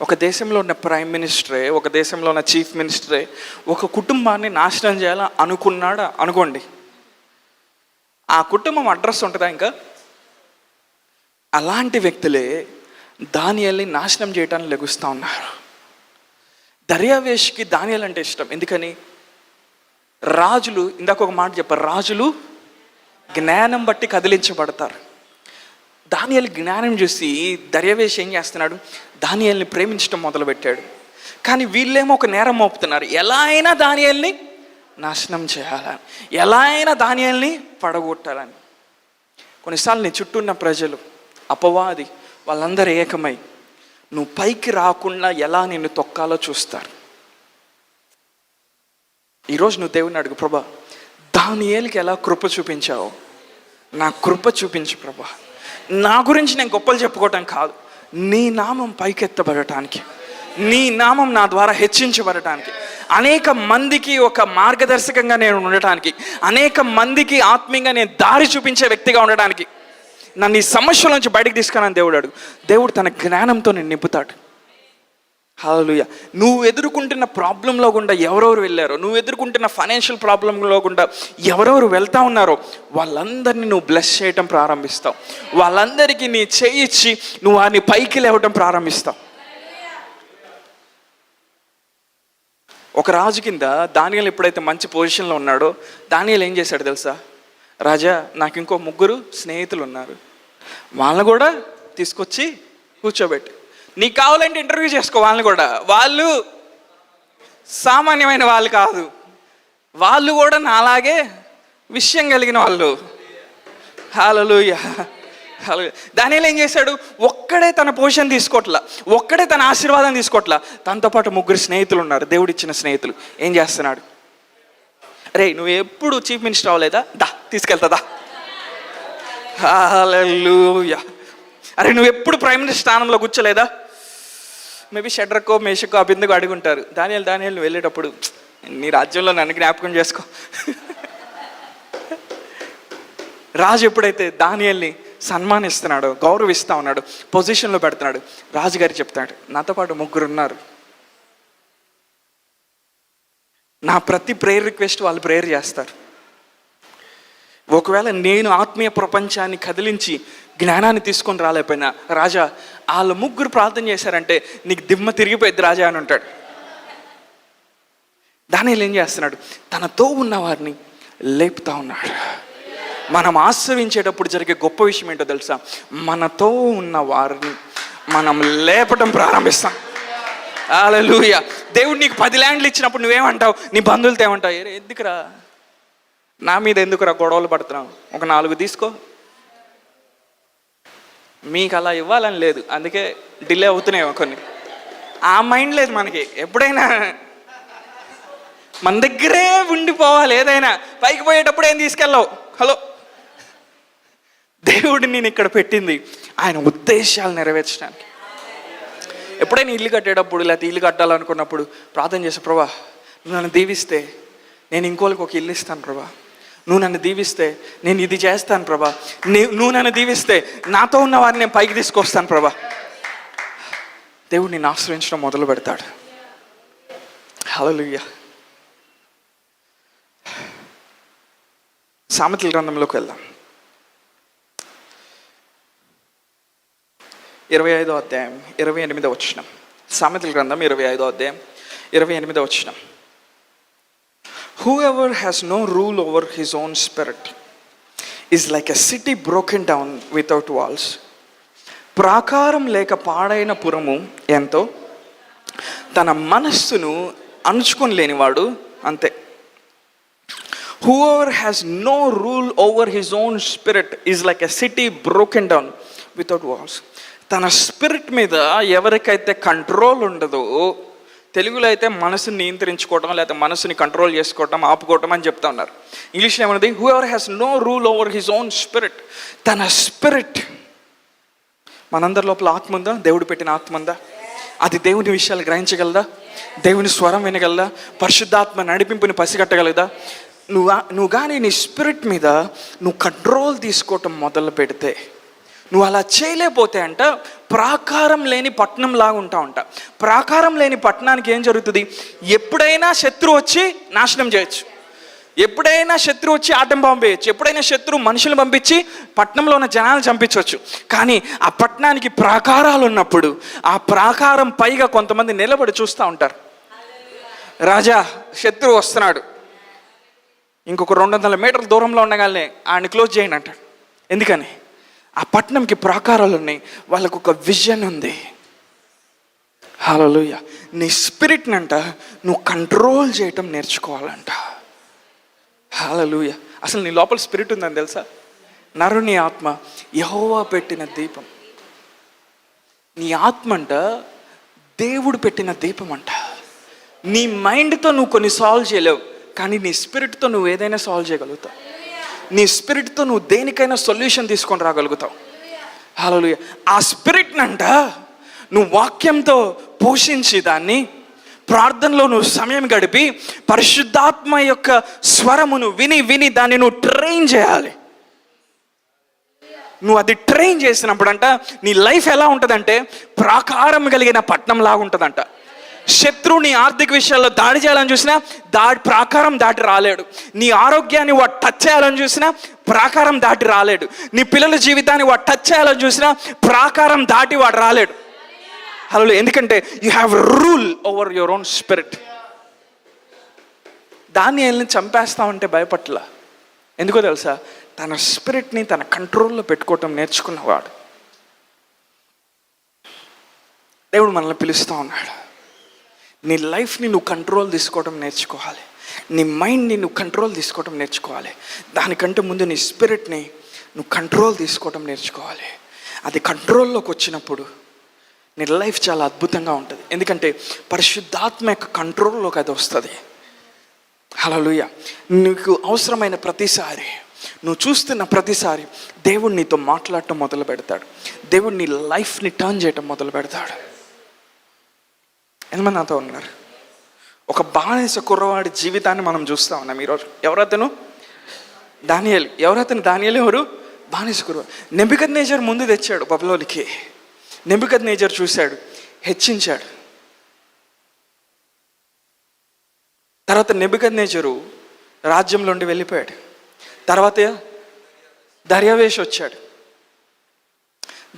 ఒక దేశంలో ఉన్న ప్రైమ్ మినిస్టరే, ఒక దేశంలో ఉన్న చీఫ్ మినిస్టరే ఒక కుటుంబాన్ని నాశనం చేయాలని అనుకున్నాడు అనుకోండి. ఆ కుటుంబం అడ్రస్ ఉంటుందా ఇంకా? అలాంటి వ్యక్తులే దానియేలుని నాశనం చేయడానికి లెగుస్తూ ఉన్నారు. దర్యావేషుకి దానియేలు అంటే ఇష్టం. ఎందుకని? రాజులు, ఇందాక ఒక మాట చెప్పారు, రాజులు జ్ఞానం బట్టి కదిలించబడతారు. దానియేలు జ్ఞానం చూసి దర్యావేషు ఏం చేస్తున్నాడు? దానియేలుని ప్రేమించడం మొదలుపెట్టాడు. కానీ వీళ్ళేమో ఒక నేరం మోపుతున్నారు. ఎలా అయినా దానియేలుని నాశనం చేయాలని, ఎలా అయినా దానియేలుని పడగొట్టాలని. కొన్నిసార్లు నీ చుట్టూ ఉన్న ప్రజలు, అపవాది, వాళ్ళందరూ ఏకమై నువ్వు పైకి రాకుండా ఎలా నిన్ను తొక్కాలో చూస్తారు. ఈరోజు నువ్వు దేవుని అడుగు, ప్రభా దానియేలుకి ఎలా కృప చూపించావు, నా కృప చూపించు ప్రభా. నా గురించి నేను గొప్పలు చెప్పుకోవటం కాదు, నీ నామం పైకెత్తబడటానికి, నీ నామం నా ద్వారా హెచ్చించబడటానికి, అనేక మందికి ఒక మార్గదర్శకంగా నేను ఉండటానికి, అనేక మందికి ఆత్మీయంగా నేను దారి చూపించే వ్యక్తిగా ఉండడానికి, నన్ను ఈ సమస్యల నుంచి బయటకు తీసుకున్నాను దేవుడు అడుగు. దేవుడు తన జ్ఞానంతో నేను నింపుతాడు. హల్లెలూయా. నువ్వు ఎదుర్కొంటున్న ప్రాబ్లంలో గుండా ఎవరెవరు వెళ్ళారో, నువ్వు ఎదుర్కొంటున్న ఫైనాన్షియల్ ప్రాబ్లంలో గుండా ఎవరెవరు వెళ్తా ఉన్నారో వాళ్ళందరినీ నువ్వు బ్లెస్ చేయటం ప్రారంభిస్తావు. వాళ్ళందరికీ నీ చేయిచ్చి నువ్వు వారిని పైకి లేవటం ప్రారంభిస్తావు. ఒక రాజు కింద దానియేలు ఎప్పుడైతే మంచి పొజిషన్లో ఉన్నాడో, దానియేలు ఏం చేశాడు తెలుసా? రాజా, నాకు ఇంకో 3 స్నేహితులు ఉన్నారు, వాళ్ళని కూడా తీసుకొచ్చి కూర్చోబెట్టి, నీకు కావాలంటే ఇంటర్వ్యూ చేసుకో వాళ్ళని కూడా. వాళ్ళు సామాన్యమైన వాళ్ళు కాదు, వాళ్ళు కూడా నాలాగే విషయం కలిగిన వాళ్ళు. హల్లెలూయా. దానియేలు ఏం చేశాడు? ఒక్కడే తన పొజిషన్ తీసుకోవట్లా, ఒక్కడే తన ఆశీర్వాదం తీసుకోవట్లా, తనతో పాటు 3 స్నేహితులు ఉన్నారు, దేవుడిచ్చిన స్నేహితులు. ఏం చేస్తున్నాడు? రే, నువ్వు ఎప్పుడు చీఫ్ మినిస్టర్ అవ్వలేదా? దా తీసుకెళ్తాదా? హల్లెలూయా. అరే, నువ్వు ఎప్పుడు ప్రైమ్ మినిస్టర్ స్థానంలో కూర్చోలేదా? మేబీ షడ్రకో మేషకో అభిందుకో అడుగుంటారు. దానియేలు నువ్వు వెళ్ళేటప్పుడు నీ రాజ్యంలో నన్ను జ్ఞాపకం చేసుకో. రాజు ఎప్పుడైతే దానియేలుని సన్మానిస్తున్నాడో, గౌరవిస్తూ ఉన్నాడు, పొజిషన్లో పెడుతున్నాడు, రాజుగారు చెప్తాడు, నాతో పాటు 3 ఉన్నారు, నా ప్రతి ప్రేయర్ రిక్వెస్ట్ వాళ్ళు ప్రేయర్ చేస్తారు. ఒకవేళ నేను ఆత్మీయ ప్రపంచాన్ని కదిలించి జ్ఞానాన్ని తీసుకొని రాలేకపోయినా, రాజా వాళ్ళ 3 ప్రార్థన చేశారంటే నీకు దిమ్మ తిరిగిపోయింది రాజా అని ఉంటాడు. దానియేలు ఏం చేస్తున్నాడు? తనతో ఉన్న వారిని లేపుతా ఉన్నాడు. మనం ఆశ్రయించేటప్పుడు జరిగే గొప్ప విషయం ఏంటో తెలుసా? మనతో ఉన్న వారిని మనం లేపటం ప్రారంభిస్తాం. హల్లెలూయా. దేవుడు నీకు 10 ల్యాండ్లు ఇచ్చినప్పుడు నువ్వేమంటావు? నీ బంధువులతో ఏమంటావు? ఎందుకురా నా మీద ఎందుకురా గొడవలు పడుతున్నావు, ఒక 4 తీసుకో. మీకు అలా ఇవ్వాలని లేదు, అందుకే డిలే అవుతున్నాయి కొన్ని. ఆ మైండ్ లేదు మనకి. ఎప్పుడైనా మన దగ్గరే ఉండిపోవాలి. ఏదైనా పైకి పోయేటప్పుడు ఏం తీసుకెళ్ళావు? హలో, దేవుడు నేను ఇక్కడ పెట్టింది ఆయన ఉద్దేశాలు నెరవేర్చడానికి. ఎప్పుడైనా ఇల్లు కట్టేటప్పుడు లేకపోతే ఇల్లు కట్టాలనుకున్నప్పుడు ప్రార్థన చేసే, ప్రభా నువ్వు నన్ను దీవిస్తే నేను ఇంకోళ్ళకి ఒక ఇల్లు ఇస్తాను ప్రభా, నువ్వు నన్ను దీవిస్తే నేను ఇది చేస్తాను ప్రభా, నువ్వు నన్ను దీవిస్తే నాతో ఉన్న వారిని నేను పైకి తీసుకొస్తాను ప్రభా. దేవుడు నిన్ను ఆశ్రయించడం మొదలు పెడతాడు. హల్లెలూయా. సామెతల గ్రంథంలోకి వెళ్దాం. 25వ అధ్యాయం 28వ వచనం. సామెతల గ్రంథం 25వ అధ్యాయం 28వ వచనం. Whoever has no rule over his own spirit is like a city broken down without walls. ప్రాకారం లేక పాడైన పురము ఎంతో, తన మనస్సును అణుచుకొని లేనివాడు అంతే. Whoever has no rule over his own spirit is like a city broken down without walls. తన స్పిరిట్ మీద ఎవరికైతే కంట్రోల్ ఉండదో, తెలుగులో అయితే మనసుని నియంత్రించుకోవటం లేకపోతే మనసుని కంట్రోల్ చేసుకోవటం ఆపుకోవటం అని చెప్తా ఉన్నారు. ఇంగ్లీష్లో ఏమన్నది? Whoever has no rule over his own spirit. తన స్పిరిట్, మనందరి లోపల ఆత్మ ఉందా? దేవుడు పెట్టిన ఆత్మ ఉందా? అది దేవుని విషయాలు గ్రహించగలదా? దేవుని స్వరం వినగలదా? పరిశుద్ధాత్మ నడిపింపుని పసిగట్టగలదా? నువ్వు కానీ నీ స్పిరిట్ మీద నువ్వు కంట్రోల్ తీసుకోవటం మొదలు పెడితే, నువ్వు అలా చేయలేకపోతే అంట ప్రాకారం లేని పట్టణం లాగా ఉంటా. ప్రాకారం లేని పట్టణానికి ఏం జరుగుతుంది? ఎప్పుడైనా శత్రువు వచ్చి నాశనం చేయొచ్చు, ఎప్పుడైనా శత్రువు వచ్చి ఆటం పంపేయచ్చు, ఎప్పుడైనా శత్రువు మనుషులు పంపించి పట్టణంలో ఉన్న జనాలు చంపించవచ్చు. కానీ ఆ పట్టణానికి ప్రాకారాలు ఉన్నప్పుడు ఆ ప్రాకారం పైగా కొంతమంది నిలబడి చూస్తూ ఉంటారు. రాజా శత్రువు వస్తున్నాడు, ఇంకొక 200 మీటర్ల దూరంలో ఉండగానే ఆయన్ని క్లోజ్ చేయండి అంటాడు. ఎందుకని? ఆ పట్టణంకి ప్రాకారాలు ఉన్నాయి, వాళ్ళకు ఒక విజన్ ఉంది. హల్లెలూయా. నీ స్పిరిట్ని అంట నువ్వు కంట్రోల్ చేయటం నేర్చుకోవాలంట. హల్లెలూయా. అసలు నీ లోపల స్పిరిట్ ఉందని తెలుసా? నరుని ఆత్మ యెహోవా పెట్టిన దీపం. నీ ఆత్మ అంట దేవుడు పెట్టిన దీపం అంట. నీ మైండ్తో నువ్వు కొన్ని సాల్వ్ చేయలేవు, కానీ నీ స్పిరిట్తో నువ్వు ఏదైనా సాల్వ్ చేయగలుగుతావు. నీ స్పిరిట్తో నువ్వు దేనికైనా సొల్యూషన్ తీసుకొని రాగలుగుతావు. హల్లెలూయా. ఆ స్పిరిట్ని అంట నువ్వు వాక్యంతో పోషించి, దాన్ని ప్రార్థనలో నువ్వు సమయం గడిపి పరిశుద్ధాత్మ యొక్క స్వరమును విని విని దాన్ని నువ్వు ట్రైన్ చేయాలి. నువ్వు అది ట్రైన్ చేసినప్పుడు అంట నీ లైఫ్ ఎలా ఉంటుందంటే ప్రాకారం కలిగిన పట్టణం లాగా ఉంటుందంట. శత్రువు నీ ఆర్థిక విషయాల్లో దాడి చేయాలని చూసినా ప్రాకారం దాటి రాలేడు. నీ ఆరోగ్యాన్ని వాడు టచ్ చేయాలని చూసినా ప్రాకారం దాటి రాలేడు. నీ పిల్లల జీవితాన్ని వాడు టచ్ చేయాలని చూసినా ప్రాకారం దాటి వాడు రాలేడు. హలో, ఎందుకంటే you have rule over your own spirit. దానియేలుని చంపేస్తామంటే భయపట్ల. ఎందుకో తెలుసా? తన స్పిరిట్ని తన కంట్రోల్లో పెట్టుకోవటం నేర్చుకున్నవాడు. దేవుడు మనల్ని పిలుస్తూ ఉన్నాడు. నీ లైఫ్ని నువ్వు కంట్రోల్ తీసుకోవడం నేర్చుకోవాలి. నీ మైండ్ని నువ్వు కంట్రోల్ తీసుకోవడం నేర్చుకోవాలి. దానికంటే ముందు నీ స్పిరిట్ని నువ్వు కంట్రోల్ తీసుకోవడం నేర్చుకోవాలి. అది కంట్రోల్లోకి వచ్చినప్పుడు నీ లైఫ్ చాలా అద్భుతంగా ఉంటుంది. ఎందుకంటే పరిశుద్ధాత్మ యొక్క కంట్రోల్లోకి అది వస్తుంది. హల్లెలూయా. నీకు అవసరమైన ప్రతిసారి, నువ్వు చూస్తున్న ప్రతిసారి దేవుడు నీతో మాట్లాడటం మొదలు పెడతాడు. దేవుడు నీ లైఫ్ని టర్న్ చేయటం మొదలు పెడతాడు. ఎంతమంది నాతో ఉన్నారు? ఒక బానిస కుర్రవాడి జీవితాన్ని మనం చూస్తూ ఉన్నాం ఈరోజు. ఎవరతను? దానియేలు. ఎవరతను? దానియేలు ఎవరు? బానిస కుర్రవాడు. నెబుకద్నెజర్ ముందు తెచ్చాడు బబులోనికి. నెబుకద్నెజర్ చూశాడు, హెచ్చించాడు. తర్వాత నెబుకద్నెజరు రాజ్యంలో నుండి వెళ్ళిపోయాడు. తర్వాత దర్యావేష్ వచ్చాడు.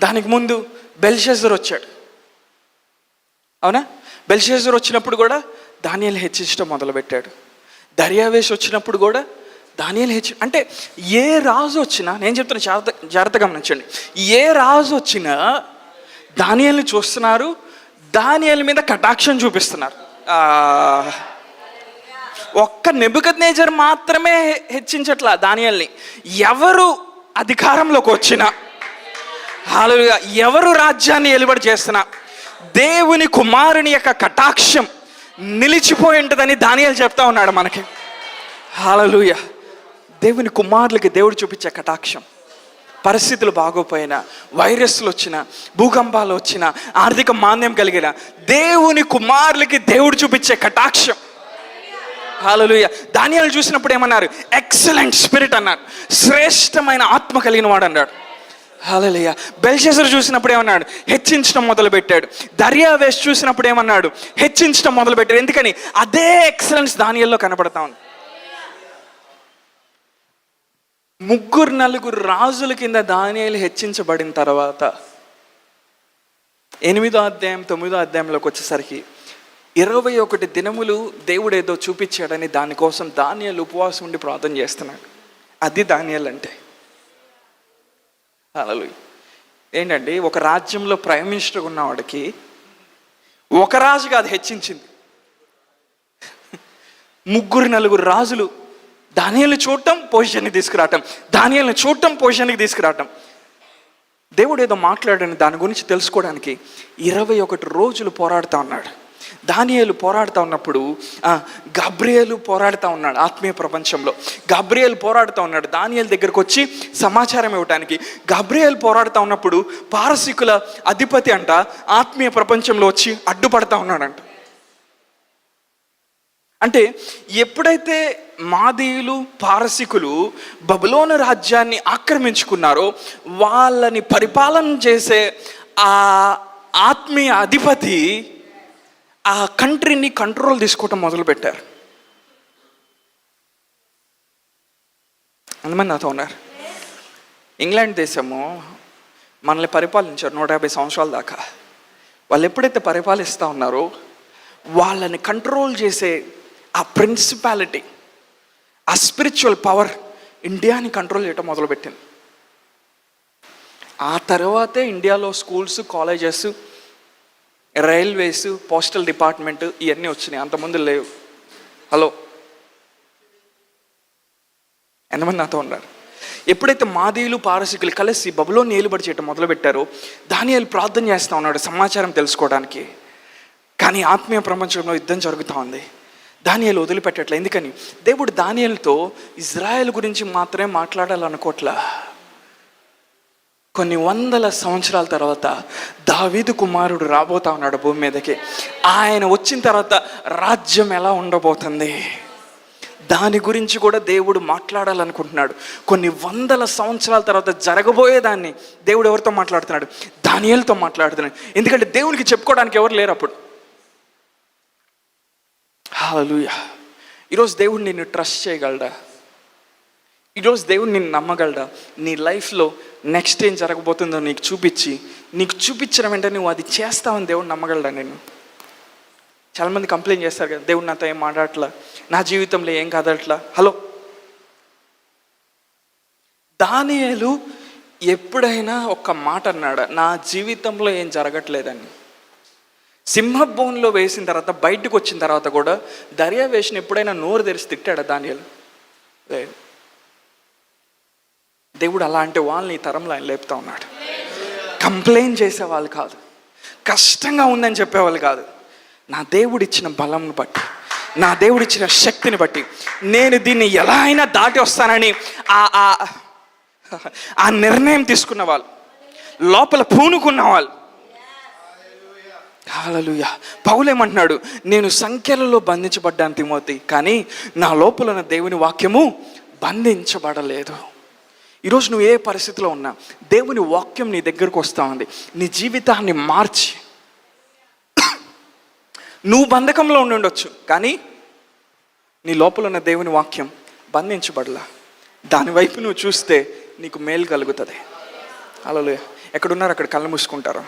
దానికి ముందు బెల్షస్సర్ వచ్చాడు. అవునా? బెల్షస్సర్ వచ్చినప్పుడు కూడా దానియేలు హెచ్చించడం మొదలుపెట్టాడు. దర్యావేష్ వచ్చినప్పుడు కూడా దానియేలు అంటే ఏ రాజు వచ్చినా, నేను చెప్తున్న జాగ్రత్తగా గమనించండి, ఏ రాజు వచ్చినా దానియేలుని చూస్తున్నారు, దానియేలు మీద కటాక్షం చూపిస్తున్నారు. ఒక్క నెబుకద్నెజర్ మాత్రమే హెచ్చించట్లా దానియేలుని. ఎవరు అధికారంలోకి వచ్చినా, హల్లెలూయా, ఎవరు రాజ్యాన్ని ఏలుబడి చేస్తున్నా దేవుని కుమారుని యొక్క కటాక్షం నిలిచిపోయి ఉంటుందని దానియేలు చెప్తా ఉన్నాడు మనకి. హల్లెలూయా. దేవుని కుమారులకి దేవుడు చూపించే కటాక్షం, పరిస్థితులు బాగోపోయినా, వైరస్లు వచ్చినా, భూకంపాలు వచ్చినా, ఆర్థిక మాంద్యం కలిగిన దేవుని కుమారులకి దేవుడు చూపించే కటాక్షం. హల్లెలూయా. దానియేలు చూసినప్పుడు ఏమన్నారు? ఎక్సలెంట్ స్పిరిట్ అన్నారు, శ్రేష్టమైన ఆత్మ కలిగిన వాడు అన్నాడు. హల్లెలూయా. బెల్షస్సర్ చూసినప్పుడు ఏమన్నాడు? హెచ్చించడం మొదలుపెట్టాడు. దర్యావేష్ చూసినప్పుడు ఏమన్నాడు? హెచ్చించడం మొదలుపెట్టాడు. ఎందుకని? అదే ఎక్సలెన్స్ దానియేలులో కనబడతా ఉంది. 3-4 రాజుల కింద దానియేలు హెచ్చించబడిన తర్వాత 8వ అధ్యాయం 9వ అధ్యాయంలోకి వచ్చేసరికి 21 దినములు దేవుడు ఏదో చూపించాడని దానికోసం దానియేలు ఉపవాసం ఉండి ప్రార్థన చేస్తున్నాడు. అది దానియేలు అంటే. హల్లెలూయా. ఏంటండి, ఒక రాజ్యంలో ప్రైమ్ మినిస్టర్ ఉన్నవాడికి ఒక రాజు కాదు హెచ్చించింది, 3-4 రాజులు దానియేలుని చూడటం, పొజిషన్కి తీసుకురావటం, దానియేలుని చూడటం, పొజిషన్కి తీసుకురావటం. దేవుడు ఏదో మాట్లాడని దాని గురించి తెలుసుకోవడానికి 21 రోజులు పోరాడుతూ ఉన్నాడు. దానియేలు పోరాడుతూ ఉన్నప్పుడు గబ్రియేలు పోరాడుతూ ఉన్నాడు. ఆత్మీయ ప్రపంచంలో గబ్రియేలు పోరాడుతూ ఉన్నాడు దానియేలు దగ్గరకు వచ్చి సమాచారం ఇవ్వడానికి. గబ్రియేలు పోరాడుతూ ఉన్నప్పుడు పారసీకుల అధిపతి అంట ఆత్మీయ ప్రపంచంలో వచ్చి అడ్డుపడతా ఉన్నాడంట. అంటే ఎప్పుడైతే మాదీయులు, పారసీకులు బబులోను రాజ్యాన్ని ఆక్రమించుకున్నారో, వాళ్ళని పరిపాలన చేసే ఆ ఆత్మీయ అధిపతి ఆ కంట్రీని కంట్రోల్ తీసుకోవటం మొదలుపెట్టారు. ఎంతమంది నాతో ఉన్నారు? ఇంగ్లాండ్ దేశము మనల్ని పరిపాలించారు 150 సంవత్సరాల దాకా. వాళ్ళు ఎప్పుడైతే పరిపాలిస్తూ ఉన్నారో వాళ్ళని కంట్రోల్ చేసే ఆ ప్రిన్సిపాలిటీ, ఆ స్పిరిచువల్ పవర్ ఇండియాని కంట్రోల్ చేయటం మొదలుపెట్టింది. ఆ తర్వాతే ఇండియాలో schools, colleges, railways, postal department ఇవన్నీ వచ్చినాయి. అంతకుముందు లేవు. హలో, ఎంతమంది నాతో ఉన్నారు? ఎప్పుడైతే మాదీయులు, పారసీకులు కలిసి బబులోని ఏలుబడి చేయటం మొదలుపెట్టారో దానియేలు ప్రార్థన చేస్తూ ఉన్నాడు సమాచారం తెలుసుకోవడానికి. కానీ ఆత్మీయ ప్రపంచంలో యుద్ధం జరుగుతూ ఉంది. దానియేలు వదిలిపెట్టట్లే. ఎందుకని? దేవుడు దానియేలుతో ఇజ్రాయెల్ గురించి మాత్రమే మాట్లాడాలనుకోవట్లా. కొన్ని వందల సంవత్సరాల తర్వాత దావీదు కుమారుడు రాబోతా ఉన్నాడు భూమి మీదకి. ఆయన వచ్చిన తర్వాత రాజ్యం ఎలా ఉండబోతుంది దాని గురించి కూడా దేవుడు మాట్లాడాలనుకుంటున్నాడు. కొన్ని వందల సంవత్సరాల తర్వాత జరగబోయేదాన్ని దేవుడు ఎవరితో మాట్లాడుతున్నాడు? దానియేలుతో మాట్లాడుతున్నాడు. ఎందుకంటే దేవునికి చెప్పుకోవడానికి ఎవరు లేరు అప్పుడు. హల్లెలూయా. ఈరోజు దేవుడు నిన్ను ట్రస్ట్ చేయగలడా? ఈరోజు దేవుడు నిన్ను నమ్మగలడా? నీ లైఫ్లో నెక్స్ట్ ఏం జరగబోతుందో నీకు చూపించిన వెంటనే నువ్వు అది చేస్తావని దేవుడు నమ్మగలడా? నేను చాలామంది కంప్లైంట్ చేస్తారు కదా, దేవుడు నాతో ఏం మాట్లాడట్లా, నా జీవితంలో ఏం కాదట్లా. హలో, దానియేలు ఎప్పుడైనా ఒక్క మాట అన్నాడా? నా జీవితంలో ఏం జరగట్లేదని. సింహభూమిలో వేసిన తర్వాత బయటకు వచ్చిన తర్వాత కూడా దర్యావేషుని ఎప్పుడైనా నోరు తెరిచి తిట్టాడా దానియేలు? లేదు. దేవుడు అలాంటి వాళ్ళని ఈ తరంలో ఆయన లేపుతా ఉన్నాడు. కంప్లైంట్ చేసేవాళ్ళు కాదు, కష్టంగా ఉందని చెప్పేవాళ్ళు కాదు. నా దేవుడు ఇచ్చిన బలంను బట్టి, నా దేవుడు ఇచ్చిన శక్తిని బట్టి నేను దీన్ని ఎలా అయినా దాటి వస్తానని ఆ నిర్ణయం తీసుకున్న వాళ్ళు, లోపల పూనుకున్న వాళ్ళు. హల్లెలూయా. పౌలు ఏమంటున్నాడు? నేను సంఖ్యలలో బంధించబడ్డాను తిమోతి, కానీ నా లోపల ఉన్న దేవుని వాక్యము బంధించబడలేదు. ఈరోజు నువ్వు ఏ పరిస్థితిలో ఉన్నా దేవుని వాక్యం నీ దగ్గరకు వస్తూ ఉంది. నీ జీవితాన్ని మార్చి, నువ్వు బంధకంలో ఉండొచ్చు కానీ నీ లోపల ఉన్న దేవుని వాక్యం బంధించబడలా. దాని వైపు నువ్వు చూస్తే నీకు మేలు కలుగుతుంది. హల్లెలూయా. ఎక్కడున్నారు అక్కడ కళ్ళు మూసుకుంటారు.